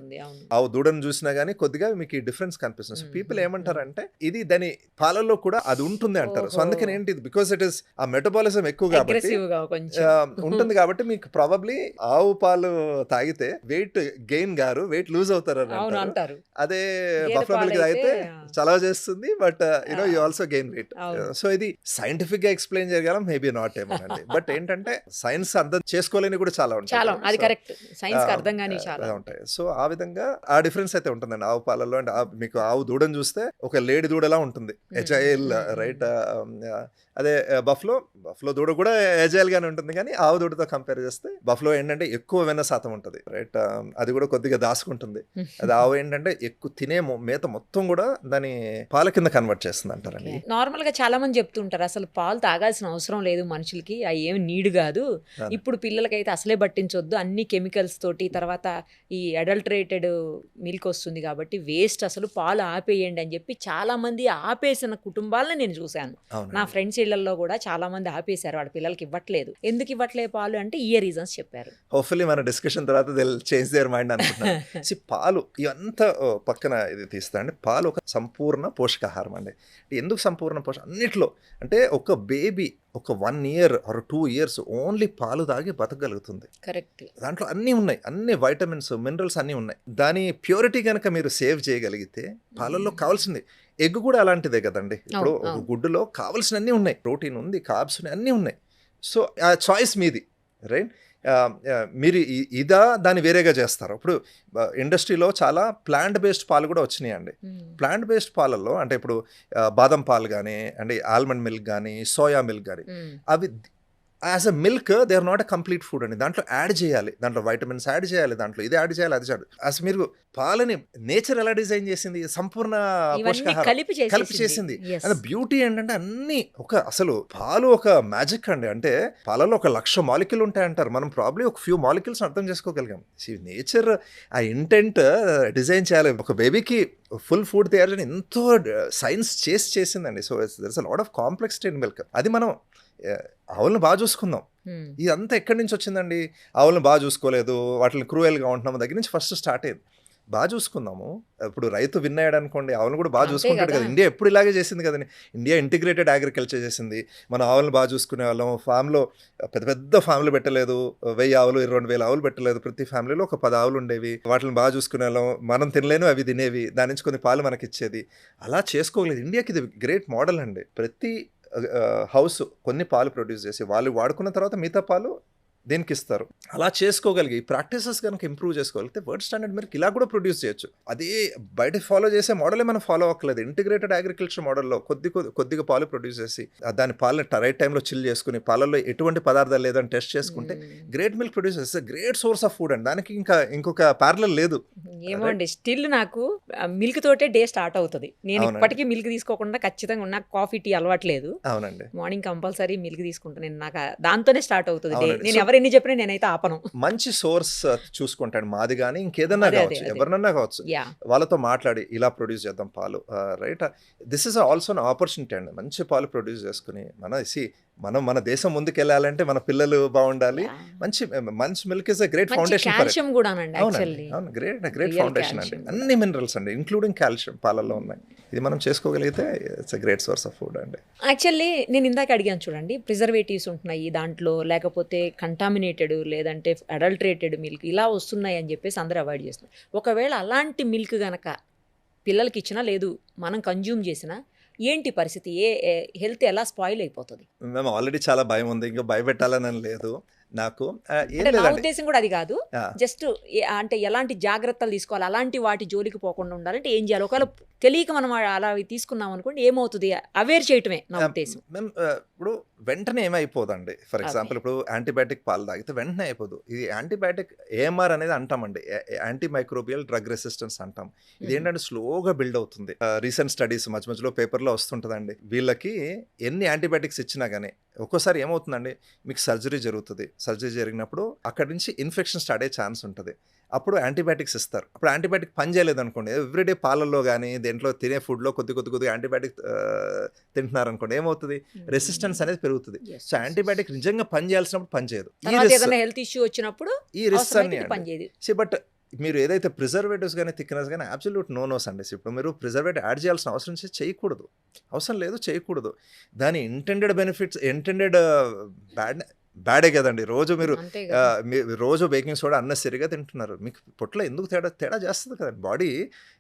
ఆవు దూడను చూసినా గానీ కొద్దిగా మీకు ఈ డిఫరెన్స్ కనిపిస్తుంది. సో పీపుల్ ఏమంటారంటే ఇది దాని పాలల్లో కూడా అది ఉంటుంది అంటారు. సో అందుకని ఏంటి, బికాస్ ఇట్ ఇస్ ఆ మెటబాలిజం ఎక్కువ కాబట్టి ఉంటుంది కాబట్టి మీకు ప్రాబబ్లీ ఆవు పాలు తాగితే వెయిట్ గెయిన్ గారు వెయిట్ లూజ్ అవుతారు అని అంటారు. అదే బఫ్లో మిల్క్ తాగితే చలవ చేస్తుంది, but you know you also gain weight. So ఇది సైంటిఫిక్ గా ఎక్స్ప్లెయిన్ చేయగలం, మేబీ నాట్ ఏమోనండి. బట్ ఏంటంటే సైన్స్ అర్థం చేసుకోలేని కూడా చాలా ఉంటాయి. సో ఆ విధంగా ఆ డిఫరెన్స్ అయితే ఉంటుందండి ఆవు పాలలో. అంటే మీకు ఆవు దూడని చూస్తే ఒక లేడీ దూడలా ఉంటుంది, ఎజైల్. రైట్. అదే బఫ్లో దూడ కూడా ఎజైల్ గానే ఉంటుంది, కానీ ఆవు దూడతో కంపేర్ చేస్తే బఫ్లో ఏంటంటే ఎక్కువ వెన్న శాతం ఉంటుంది. రైట్. అది కూడా కొద్దిగా దాచుకుంటుంది. అది ఆవు ఏంటంటే ఎక్కువ తినే మేత మొత్తం కూడా దాని పాల కింద కన్వర్ట్ చేస్తుంది అంటారండి. నార్మల్ గా చాలా మంది చెప్తుంటారు అసలు పాలు తాగాల్సిన అవసరం లేదు మనుషులకి, అవి ఏమి నీడు కాదు, ఇప్పుడు పిల్లలకైతే అసలే పట్టించొద్దు, అన్ని కెమికల్స్ తోటి తర్వాత ఈ అడల్టరేటెడ్ మిల్క్ వస్తుంది కాబట్టి వేస్ట్, అసలు పాలు ఆపేయండి అని చెప్పి చాలా మంది ఆపేసిన కుటుంబాలను నేను చూశాను. నా ఫ్రెండ్స్ ఇళ్లలో కూడా చాలా మంది ఆపేశారు, వాళ్ళ పిల్లలకి ఇవ్వట్లేదు. ఎందుకు ఇవ్వట్లేదు పాలు అంటే ఈ రీజన్స్ చెప్పారు. హోప్ఫుల్లీ మన డిస్కషన్ తర్వాత చేంజ్ దేర్ మైండ్ అనుకుంటున్నాను. పాలు ఇవంతా పక్కన ఇది తీస్తాండి. పాలు ఒక సంపూర్ణ పోషకాహారం అండి. ఎందుకు సంపూర్ణ పోషక అన్నిట్లో అంటే ఒక బేబీ ఒక 1 year or 2 years ఓన్లీ పాలు తాగి బతకగలుగుతుంది. కరెక్ట్. దాంట్లో అన్నీ ఉన్నాయి, అన్ని వైటమిన్స్ మినరల్స్ అన్నీ ఉన్నాయి. దాని ప్యూరిటీ కనుక మీరు సేవ్ చేయగలిగితే పాలల్లో కావాల్సింది. ఎగ్ కూడా అలాంటిదే కదండి. ఇప్పుడు ఒక గుడ్డులో కావాల్సినన్నీ ఉన్నాయి, ప్రోటీన్ ఉంది, కార్బ్స్ ఉన్నాయి, అన్నీ ఉన్నాయి. సో ఆ చాయిస్ మీది. రైట్. మీరు ఇదా దాన్ని వేరేగా చేస్తారు. ఇప్పుడు ఇండస్ట్రీలో చాలా ప్లాంట్ బేస్డ్ పాలు కూడా వచ్చినాయండి. ప్లాంట్ బేస్డ్ పాలల్లో అంటే ఇప్పుడు బాదం పాలు కానీ అంటే ఆల్మండ్ మిల్క్ కానీ సోయా మిల్క్ కానీ అవి as a milk they are not a complete food అండి. దాంట్లో యాడ్ చేయాలి, దాంట్లో వైటమిన్స్ యాడ్ చేయాలి, దాంట్లో ఇది యాడ్ చేయాలి, అది చేయాలి. అసలు మీరు పాలని నేచర్ ఎలా డిజైన్ చేసింది, సంపూర్ణ పోషకాహారం కలిపి చేసింది. అండ్ బ్యూటీ ఏంటంటే అన్ని అసలు పాలు ఒక మ్యాజిక్ అండి. అంటే పాలలో 1,00,000 మాలిక్యూల్ ఉంటాయంటారు, మనం ప్రాబ్లీ ఒక ఫ్యూ మాలిక్యూల్స్ అర్థం చేసుకోగలిగాం. నేచర్ ఆ ఇంటెంట్ డిజైన్ చేయాలి, ఒక బేబీకి ఫుల్ ఫుడ్ తయారు చేయడం ఎంతో సైన్స్ చేసిందండి. So there is a lot of complexity in milk. అది మనం ఆవులను బాగా చూసుకుందాం. ఇదంతా ఎక్కడి నుంచి వచ్చిందండి? ఆవులను బాగా చూసుకోలేదు, వాటిని క్రూయల్గా ఉంటున్నాము దగ్గర నుంచి ఫస్ట్ స్టార్ట్ అయ్యింది. బాగా చూసుకుందాము. ఇప్పుడు రైతు విన్ అయ్యాడు అనుకోండి, ఆవులను కూడా బాగా చూసుకుంటాడు కదా. ఇండియా ఎప్పుడు ఇలాగే చేసింది కదండి. ఇండియా ఇంటిగ్రేటెడ్ అగ్రికల్చర్ చేసింది. మన ఆవులను బాగా చూసుకునే వాళ్ళం. ఫామ్లో పెద్ద ఫ్యామిలీ పెట్టలేదు, 1000 ఆవులు 22,000 ఆవులు పెట్టలేదు. ప్రతి ఫ్యామిలీలో ఒక 10 ఆవులు ఉండేవి. వాటిని బాగా చూసుకునే వాళ్ళం. మనం తినలేను, అవి తినేవి. దాని నుంచి కొన్ని పాలు మనకి ఇచ్చేది. అలా చేసుకోగలేదు. ఇండియాకి ఇది గ్రేట్ మోడల్ అండి. ప్రతి హౌస్ కొన్ని పాలు ప్రొడ్యూస్ చేసి వాళ్ళు వాడుకున్న తర్వాత మిగతా పాలు దేనికి ఇస్తారు. అలా చేసుకోగలిగి ఈ ప్రాక్టీసెస్ కనుక ఇంప్రూవ్ చేసుకోగలిగితే వరల్డ్ స్టాండర్డ్ మిల్క్ ఇలా కూడా ప్రొడ్యూస్ చేయొచ్చు. అదే బయట ఫాలో చేసే మోడలే మనం ఫాలో అవ్వట్లేదు. ఇంటిగ్రేటెడ్ అగ్రికల్చర్ మోడల్లో కొద్దిగా పాలు ప్రొడ్యూస్ చేసి దాని పాలని రైట్ టైంలో చిల్ చేసుకుని పాలల్లో ఎటువంటి పదార్థాలు లేదని టెస్ట్ చేసుకుంటే గ్రేట్ మిల్క్ ప్రొడ్యూస్ చేస్తే గ్రేట్ సోర్స్ ఆఫ్ ఫుడ్ అండి. దానికి ఇంకొక ప్యారలల్ లేదు. ఏమో అండి, స్టిల్ నాకు మిల్క్ తోటే డే స్టార్ట్ అవుతుంది. నేను ఇప్పటికీ మిల్క్ తీసుకోకుండా ఖచ్చితంగా నాకు కాఫీ టీ అలవాట్లేదు. అవునండి. మార్నింగ్ కంపల్సరీ మిల్క్ తీసుకుంటాను నేను. నాకు దాంతోనే స్టార్ట్ అవుతుంది డే. నేను ఎవరు ఎన్ని చెప్పినా నేనైతే ఆపను. మంచి సోర్స్ చూసుకుంటాడు, మాది కానీ ఇంకేదన్నా కావచ్చు, ఎవరినన్నా కావచ్చు, వాళ్ళతో మాట్లాడి ఇలా ప్రొడ్యూస్ చేద్దాం పాలు. Right. This is also an opportunity అండి. మంచి పాలు ప్రొడ్యూస్ చేసుకుని మన దేశం ముందుకు వెళ్ళాలంటే మన పిల్లలు బాగుండాలి. మంచి milk is a great foundation for it. Great foundation అండి. అన్ని మినరల్స్ అండి ఇంక్లూడింగ్ కాల్షియం పాలల్లో ఉన్నాయి. ఇది మనం చేసుకోగలిగితే it's a great source of food అండి. యాక్చువల్లీ నేను ఇందాక అడిగాను చూడండి, ప్రిజర్వేటివ్స్ ఉంటున్నాయి దాంట్లో, లేకపోతే కంటామినేటెడ్ లేదంటే అడల్టరేటెడ్ మిల్క్ ఇలా వస్తున్నాయి అని చెప్పేసి అందరూ అవాయిడ్ చేస్తున్నారు. ఒకవేళ అలాంటి మిల్క్ గనక పిల్లలకి ఇచ్చినా లేదు మనం కన్జ్యూమ్ చేసినా ఏంటి పరిస్థితి? హెల్త్ ఎలా స్పాయిల్ అయిపోతుంది? మేము ఆల్రెడీ చాలా భయం ఉంది, ఇంకా భయపెట్టాలని లేదు నాకు. ఏం అంటే నా లేదండి. ఉద్దేశం కూడా అది కాదు. ఆ, జస్ట్ అంటే ఎలాంటి జాగ్రత్తలు తీసుకోవాలి, అలాంటి వాటి జోలికి పోకుండా ఉండాలంటే ఏం చేయాలి? ఒకవేళ తెలియక మనం అలా తీసుకున్నాం అనుకోండి, ఏమవుతుంది? అవేర్ చేయటమే నా ఉద్దేశం. మేము ఇప్పుడు వెంటనే ఏమైపోదండి. ఫర్ ఎగ్జాంపుల్ ఇప్పుడు యాంటీబయాటిక్ పాలు తాగితే వెంటనే అయిపోదు. ఇది యాంటీబయాటిక్ ఏఎంఆర్ అనేది అంటామండి, యాంటీ మైక్రోబియల్ డ్రగ్ రెసిస్టెన్స్ అంటాం. ఇది ఏంటంటే స్లోగా బిల్డ్ అవుతుంది. రీసెంట్ స్టడీస్ మధ్య మధ్యలో పేపర్లో వస్తుంటుందండి. వీళ్ళకి ఎన్ని యాంటీబయాటిక్స్ ఇచ్చినా కానీ ఒక్కోసారి ఏమవుతుందండి, మీకు సర్జరీ జరుగుతుంది. సర్జరీ జరిగినప్పుడు అక్కడి నుంచి ఇన్ఫెక్షన్ స్టార్ట్ అయ్యే ఛాన్స్ ఉంటుంది. అప్పుడు యాంటీబయాటిక్స్ ఇస్తారు. అప్పుడు యాంటీబయాటిక్ పని చేయలేదు అనుకోండి, ఎవ్రీడే పాలల్లో కానీ దేంట్లో తినే ఫుడ్లో కొద్దిగా యాంటీబయాటిక్ తింటున్నారు అనుకోండి, ఏమవుతుంది, రెసిస్టెన్స్ అనేది పెరుగుతుంది. Yes, సో యాంటీబయాటిక్ నిజంగా పని చేయాల్సినప్పుడు పని చేయదు. తర్వాత ఏదైనా హెల్త్ ఇష్యూ వచ్చినప్పుడు ఈ రిస్క్ అవసరమైతే అన్ని ఇది పనిచేయదు. బట్ మీరు ఏదైతే ప్రిజర్వేటివ్స్ కానీ థిక్నెస్ కానీ అబ్సల్యూట్ నోస్ అండి. ఇప్పుడు మీరు ప్రిజర్వేటివ్ యాడ్ చేయాల్సిన అవసరం చేయకూడదు, అవసరం లేదు, చేయకూడదు. దాని ఇంటెండెడ్ బెనిఫిట్స్, ఇంటెండెడ్ బ్యాడే కదండి. రోజు మీరు అంతే కదా. రోజు బేకింగ్ సోడా అన్నెసరీగా తింటున్నారు, మీకు పొట్లో ఎందుకు తేడా చేస్తుంది కదండి. Body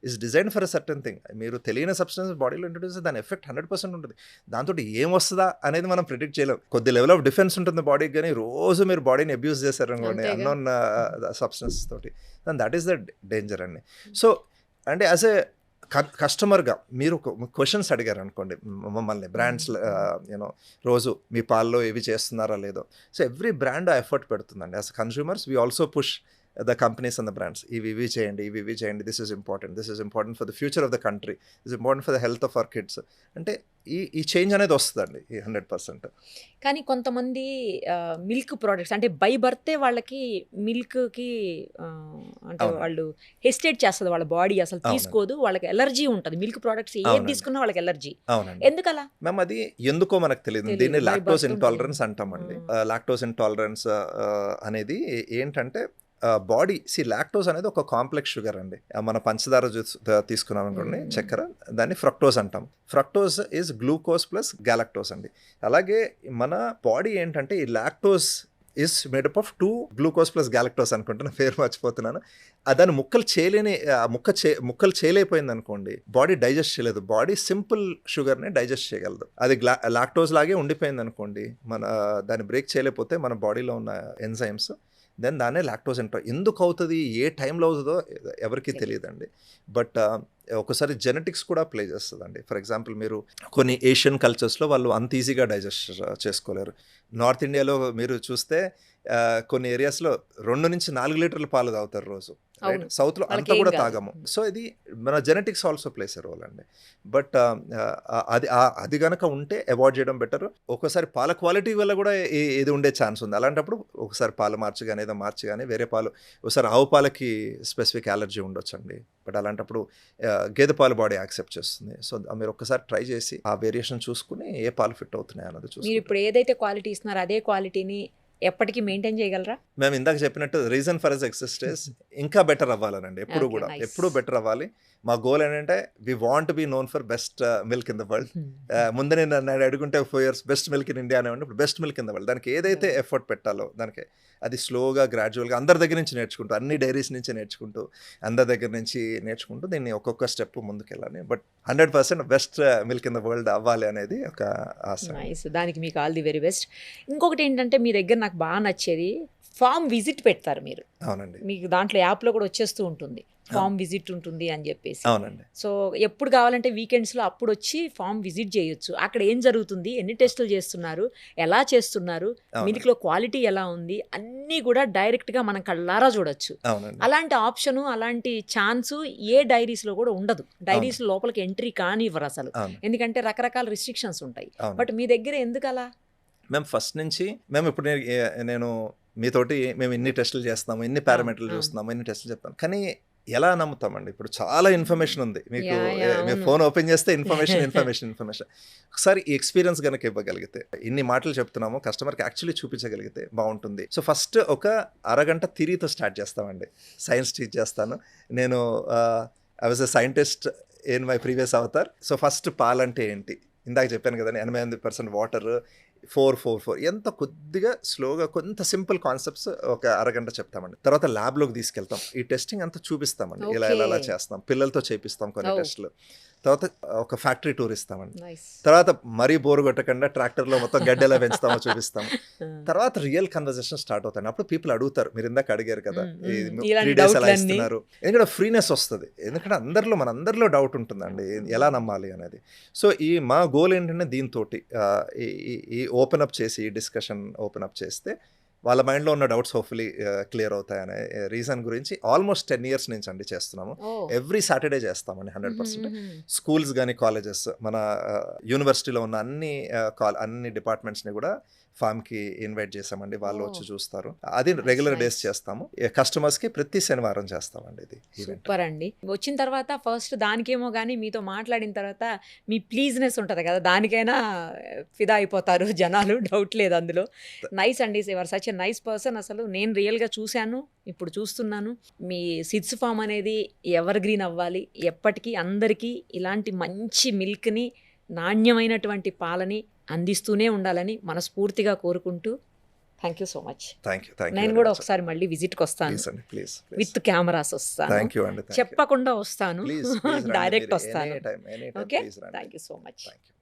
is design for a certain thing. మీరు తెలియని సబ్స్టెన్స్ బాడీలో ఇంట్రొడ్యూస్ దాని ఎఫెక్ట్ 100% ఉంటుంది. దాంతో ఏం వస్తుందా అనేది మనం ప్రిడిక్ట్ చేయలేం. కొద్ది లెవెల్ ఆఫ్ డిఫెన్స్ ఉంటుంది బాడీకి, కానీ రోజు మీరు బాడీని అబ్యూస్ చేశారనుకోండి అంతేగా. అన్నోన్ సబ్స్టెన్స్ తోటి, దట్ ఈస్ ద డేంజర్ అండి. సో అంటే యాజ్ ఏ కస్టమర్గా మీరు క్వశ్చన్స్ అడిగారు అనుకోండి మమ్మల్ని, బ్రాండ్స్ యూనో రోజు మీ పాల్లో ఇవి చేస్తున్నారా లేదో. సో ఎవ్రీ బ్రాండ్ ఎఫర్ట్ పెడుతుందండి. As consumers we also push the companies and the brands, ఇవి చేయండి, ఇవి చేయండి, this is important for the future of the country, this important for the health of our kids. అంటే ఈ change అనేది వస్తుందండి 100%. కానీ కొంతమంది మిల్క్ ప్రోడక్ట్స్ అంటే బై బర్తే వాళ్ళకి మిల్క్కి అంటే అవునండి. వాళ్ళు హెసిటేట్ చేస్తుంది, వాళ్ళ బాడీ అసలు అవునండి. తీసుకోదు, వాళ్ళకి ఎలర్జీ ఉంటుంది. మిల్క్ ప్రోడక్ట్స్ ఏది అవునండి. తీసుకున్నా వాళ్ళకి ఎలర్జీ. అవునండి. ఎందుకలా? మ్యామ్ అది ఎందుకో మనకు తెలియదు. తెలీదు. దీన్ని By లాక్టోస్ birth ఇంటాలరెన్స్ అంటామండి. లాక్టోస్ ఇంటాలరెన్స్ అనేది ఏంటంటే బాడీ లాక్టోస్ అనేది ఒక కాంప్లెక్స్ షుగర్ అండి. మన పంచదార తీసుకున్నాం అనుకోండి, చక్కెర, దాన్ని ఫ్రక్టోస్ అంటాం. Fructose is glucose plus galactose అండి. అలాగే మన బాడీ ఏంటంటే ఈ lactose is made up of 2 glucose plus galactose అనుకుంటున్నా, పేరు మర్చిపోతున్నాను. దాన్ని ముక్కలు చేయలేకపోయింది అనుకోండి, బాడీ డైజెస్ట్ చేయలేదు. బాడీ సింపుల్ షుగర్ని డైజెస్ట్ చేయగలదు. అది లాక్టోస్ లాగే ఉండిపోయింది అనుకోండి, దాన్ని బ్రేక్ చేయలేకపోతే మన బాడీలో ఉన్న ఎంజైమ్స్, దెన్ దాన్నే లాక్టోస్ అంటారు. ఎందుకు అవుతుంది, ఏ టైంలో అవుతుందో ఎవరికి తెలియదండి. బట్ ఒకసారి జెనెటిక్స్ కూడా ప్లే చేస్తుందండి. ఫర్ ఎగ్జాంపుల్ మీరు కొన్ని ఏషియన్ కల్చర్స్లో వాళ్ళు అంత ఈజీగా డైజెస్ట్ చేసుకోలేరు. నార్త్ ఇండియాలో మీరు చూస్తే కొన్ని ఏరియాస్లో 2 నుంచి 4 లీటర్ల పాలు తాగుతారు రోజు. రైట్, సౌత్లో అంతా కూడా తాగము. సో ఇది మన genetics also plays a role అండి. బట్ అది కనుక ఉంటే అవాయిడ్ చేయడం బెటర్. ఒక్కోసారి పాల క్వాలిటీ వల్ల కూడా ఇది ఉండే ఛాన్స్ ఉంది. అలాంటప్పుడు ఒకసారి పాలు మార్చి కానీ వేరే పాలు, ఒకసారి ఆవు పాలకి స్పెసిఫిక్ అలర్జీ ఉండొచ్చు అండి. బట్ అలాంటప్పుడు గేదె పాలు బాడీ యాక్సెప్ట్ చేస్తుంది. సో మీరు ఒక్కసారి ట్రై చేసి ఆ వేరియేషన్ చూసుకుని ఏ పాలు ఫిట్ అవుతున్నాయి అన్నది మీరు చూసుకుంటారు. ఇప్పుడు ఏదైతే క్వాలిటీ ఇస్తున్నారో అదే క్వాలిటీని ఎప్పటికీ మెయింటైన్ చేయగలరా? మేము ఇందాక చెప్పినట్టు రీజన్ ఫర్ ఎస్ ఎగ్జిస్టెన్స్ ఇంకా బెటర్ అవ్వాలనండి. ఎప్పుడు Okay, కూడా nice. ఎప్పుడు బెటర్ అవ్వాలి. మా గోల్ ఏంటంటే we want be known for best milk in the world. ముందు నేను అడుగుంటే 4 years best milk in India అనేవాడిని. ఇప్పుడు best milk in the world. దానికి ఏదైతే ఎఫర్ట్ పెట్టాలో దానికి అది స్లోగా గ్రాడ్యువల్గా అందరి దగ్గర నుంచి నేర్చుకుంటూ, అన్ని డైరీస్ నుంచి నేర్చుకుంటూ, అందరి దగ్గర నుంచి నేర్చుకుంటూ దీన్ని ఒక్కొక్క స్టెప్ ముందుకెళ్ళాలి. But 100% best milk in the world అవ్వాలి అనేది ఒక ఆశ. నైస్, దానికి మీకు ఆల్ ది వెరీ బెస్ట్. ఇంకొకటి ఏంటంటే మీ దగ్గర నాకు బాగా నచ్చేది ఫామ్ విజిట్ పెడతారు మీరు. అవునండి. మీకు దాంట్లో యాప్లో కూడా వచ్చేస్తూ ఉంటుంది, ఫామ్ విజిట్ ఉంటుంది అని చెప్పేసి. అవునండి. సో ఎప్పుడు కావాలంటే వీకెండ్స్లో అప్పుడు వచ్చి ఫామ్ విజిట్ చేయొచ్చు. అక్కడ ఏం జరుగుతుంది, ఎన్ని టెస్టులు చేస్తున్నారు, ఎలా చేస్తున్నారు, మిల్క్లో క్వాలిటీ ఎలా ఉంది, అన్నీ కూడా డైరెక్ట్గా మనం కళ్ళారా చూడొచ్చు. అవునండి. అలాంటి ఆప్షను, అలాంటి ఛాన్సు ఏ డైరీస్లో కూడా ఉండదు. డైరీస్ లోపలికి ఎంట్రీ కానివ్వరు అసలు, అవును. ఎందుకంటే రకరకాల రిస్ట్రిక్షన్స్ ఉంటాయి. అవును. బట్ మీ దగ్గర ఎందుకు అలా? మేము ఫస్ట్ నుంచి ఇప్పుడు నేను మీతోటి మేము ఇన్ని టెస్టులు చేస్తున్నాము, ఇన్ని పారామీటర్లు చూస్తున్నాము, ఇన్ని టెస్టులు చెప్తాను, కానీ ఎలా నమ్ముతామండి? ఇప్పుడు చాలా ఇన్ఫర్మేషన్ ఉంది మీకు. మీరు ఫోన్ ఓపెన్ చేస్తే ఇన్ఫర్మేషన్. ఒకసారి ఈ ఎక్స్పీరియన్స్ కనుక ఇవ్వగలిగితే, ఇన్ని మాటలు చెప్తున్నాము, కస్టమర్కి యాక్చువల్లీ చూపించగలిగితే బాగుంటుంది. సో ఫస్ట్ ఒక అరగంట థియరీతో స్టార్ట్ చేస్తామండి. సైన్స్ టీచ్ చేస్తాను నేను. I was a scientist in my previous avatar. So first పాలంటే ఏంటి, ఇందాక చెప్పాను కదండి, 88% వాటర్, 4 ఎంత కొద్దిగా స్లోగా కొంత సింపుల్ కాన్సెప్ట్స్ ఒక అరగంట చెప్తామండి. తర్వాత ల్యాబ్లోకి తీసుకెళ్తాం, ఈ టెస్టింగ్ అంతా చూపిస్తామండి, ఇలా Okay. ఇలా ఇలా చేస్తాం, పిల్లలతో చేపిస్తాం కొన్ని Oh. టెస్టులు. తర్వాత ఒక ఫ్యాక్టరీ టూర్ ఇస్తామండి. నైస్. తర్వాత మరీ బోర్ కొట్టకుండా ట్రాక్టర్లో మొత్తం గడ్డి ఎలా పెంచుతామో చూపిస్తాం. తర్వాత రియల్ కన్వర్జేషన్ స్టార్ట్ అవుతాయి. అప్పుడు పీపుల్ అడుగుతారు, మీరు ఇందాక అడిగారు కదా, ఇలాంటి 3 days ఎలా డౌట్లన్నీ. ఇస్తున్నారు, ఎందుకంటే ఫ్రీనెస్ వస్తుంది, ఎందుకంటే మనందరిలో డౌట్ ఉంటుందండి ఎలా నమ్మాలి అనేది. సో ఈ మా గోల్ ఏంటంటే దీంతో ఈ ఓపెన్ అప్ చేసి, ఈ డిస్కషన్ ఓపెన్ అప్ చేస్తే వాళ్ళ మైండ్లో ఉన్న డౌట్స్ హోప్ఫుల్లీ క్లియర్ అవుతాయనే రీజన్ గురించి ఆల్మోస్ట్ 10 years నుంచి అండి చేస్తున్నాము. ఎవ్రీ సాటర్డే చేస్తామండి 100%. స్కూల్స్ కానీ కాలేజెస్, మన యూనివర్సిటీలో ఉన్న అన్ని డిపార్ట్మెంట్స్ని కూడా ఫామ్కి ఇన్వైట్ చేసామండి, వాళ్ళు వచ్చి చూస్తారు. అది రెగ్యులర్ డేస్ చేస్తాము. కస్టమర్స్కి ప్రతి శనివారం చేస్తామండి ఇది ఈవెంట్. సూపర్ అండి. వచ్చిన తర్వాత ఫస్ట్ దానికేమో కానీ మీతో మాట్లాడిన తర్వాత మీ ప్లీజ్నెస్ ఉంటుంది కదా, దానికైనా ఫిదా అయిపోతారు జనాలు, డౌట్ లేదు అందులో. నైస్ అండి, your such a nice person. అసలు నేను రియల్గా చూశాను, ఇప్పుడు చూస్తున్నాను. మీ సిడ్స్ ఫామ్ అనేది ఎవర్ గ్రీన్ అవ్వాలి, ఎప్పటికీ అందరికీ ఇలాంటి మంచి మిల్క్ని, నాణ్యమైనటువంటి పాలని అందిస్తూనే ఉండాలని మనస్ఫూర్తిగా కోరుకుంటూ thank you so much. Thank you. నేను కూడా ఒకసారి మళ్ళీ విజిట్కి వస్తాను, ప్లీజ్ విత్ కెమెరాస్ వస్తాను. థ్యాంక్ యూ అండి. చెప్పకుండా వస్తాను, ప్లీజ్ డైరెక్ట్ వస్తాను. ఎనీ టైం ఓకే, ప్లీజ్ రండి. Thank you so much. Thank you.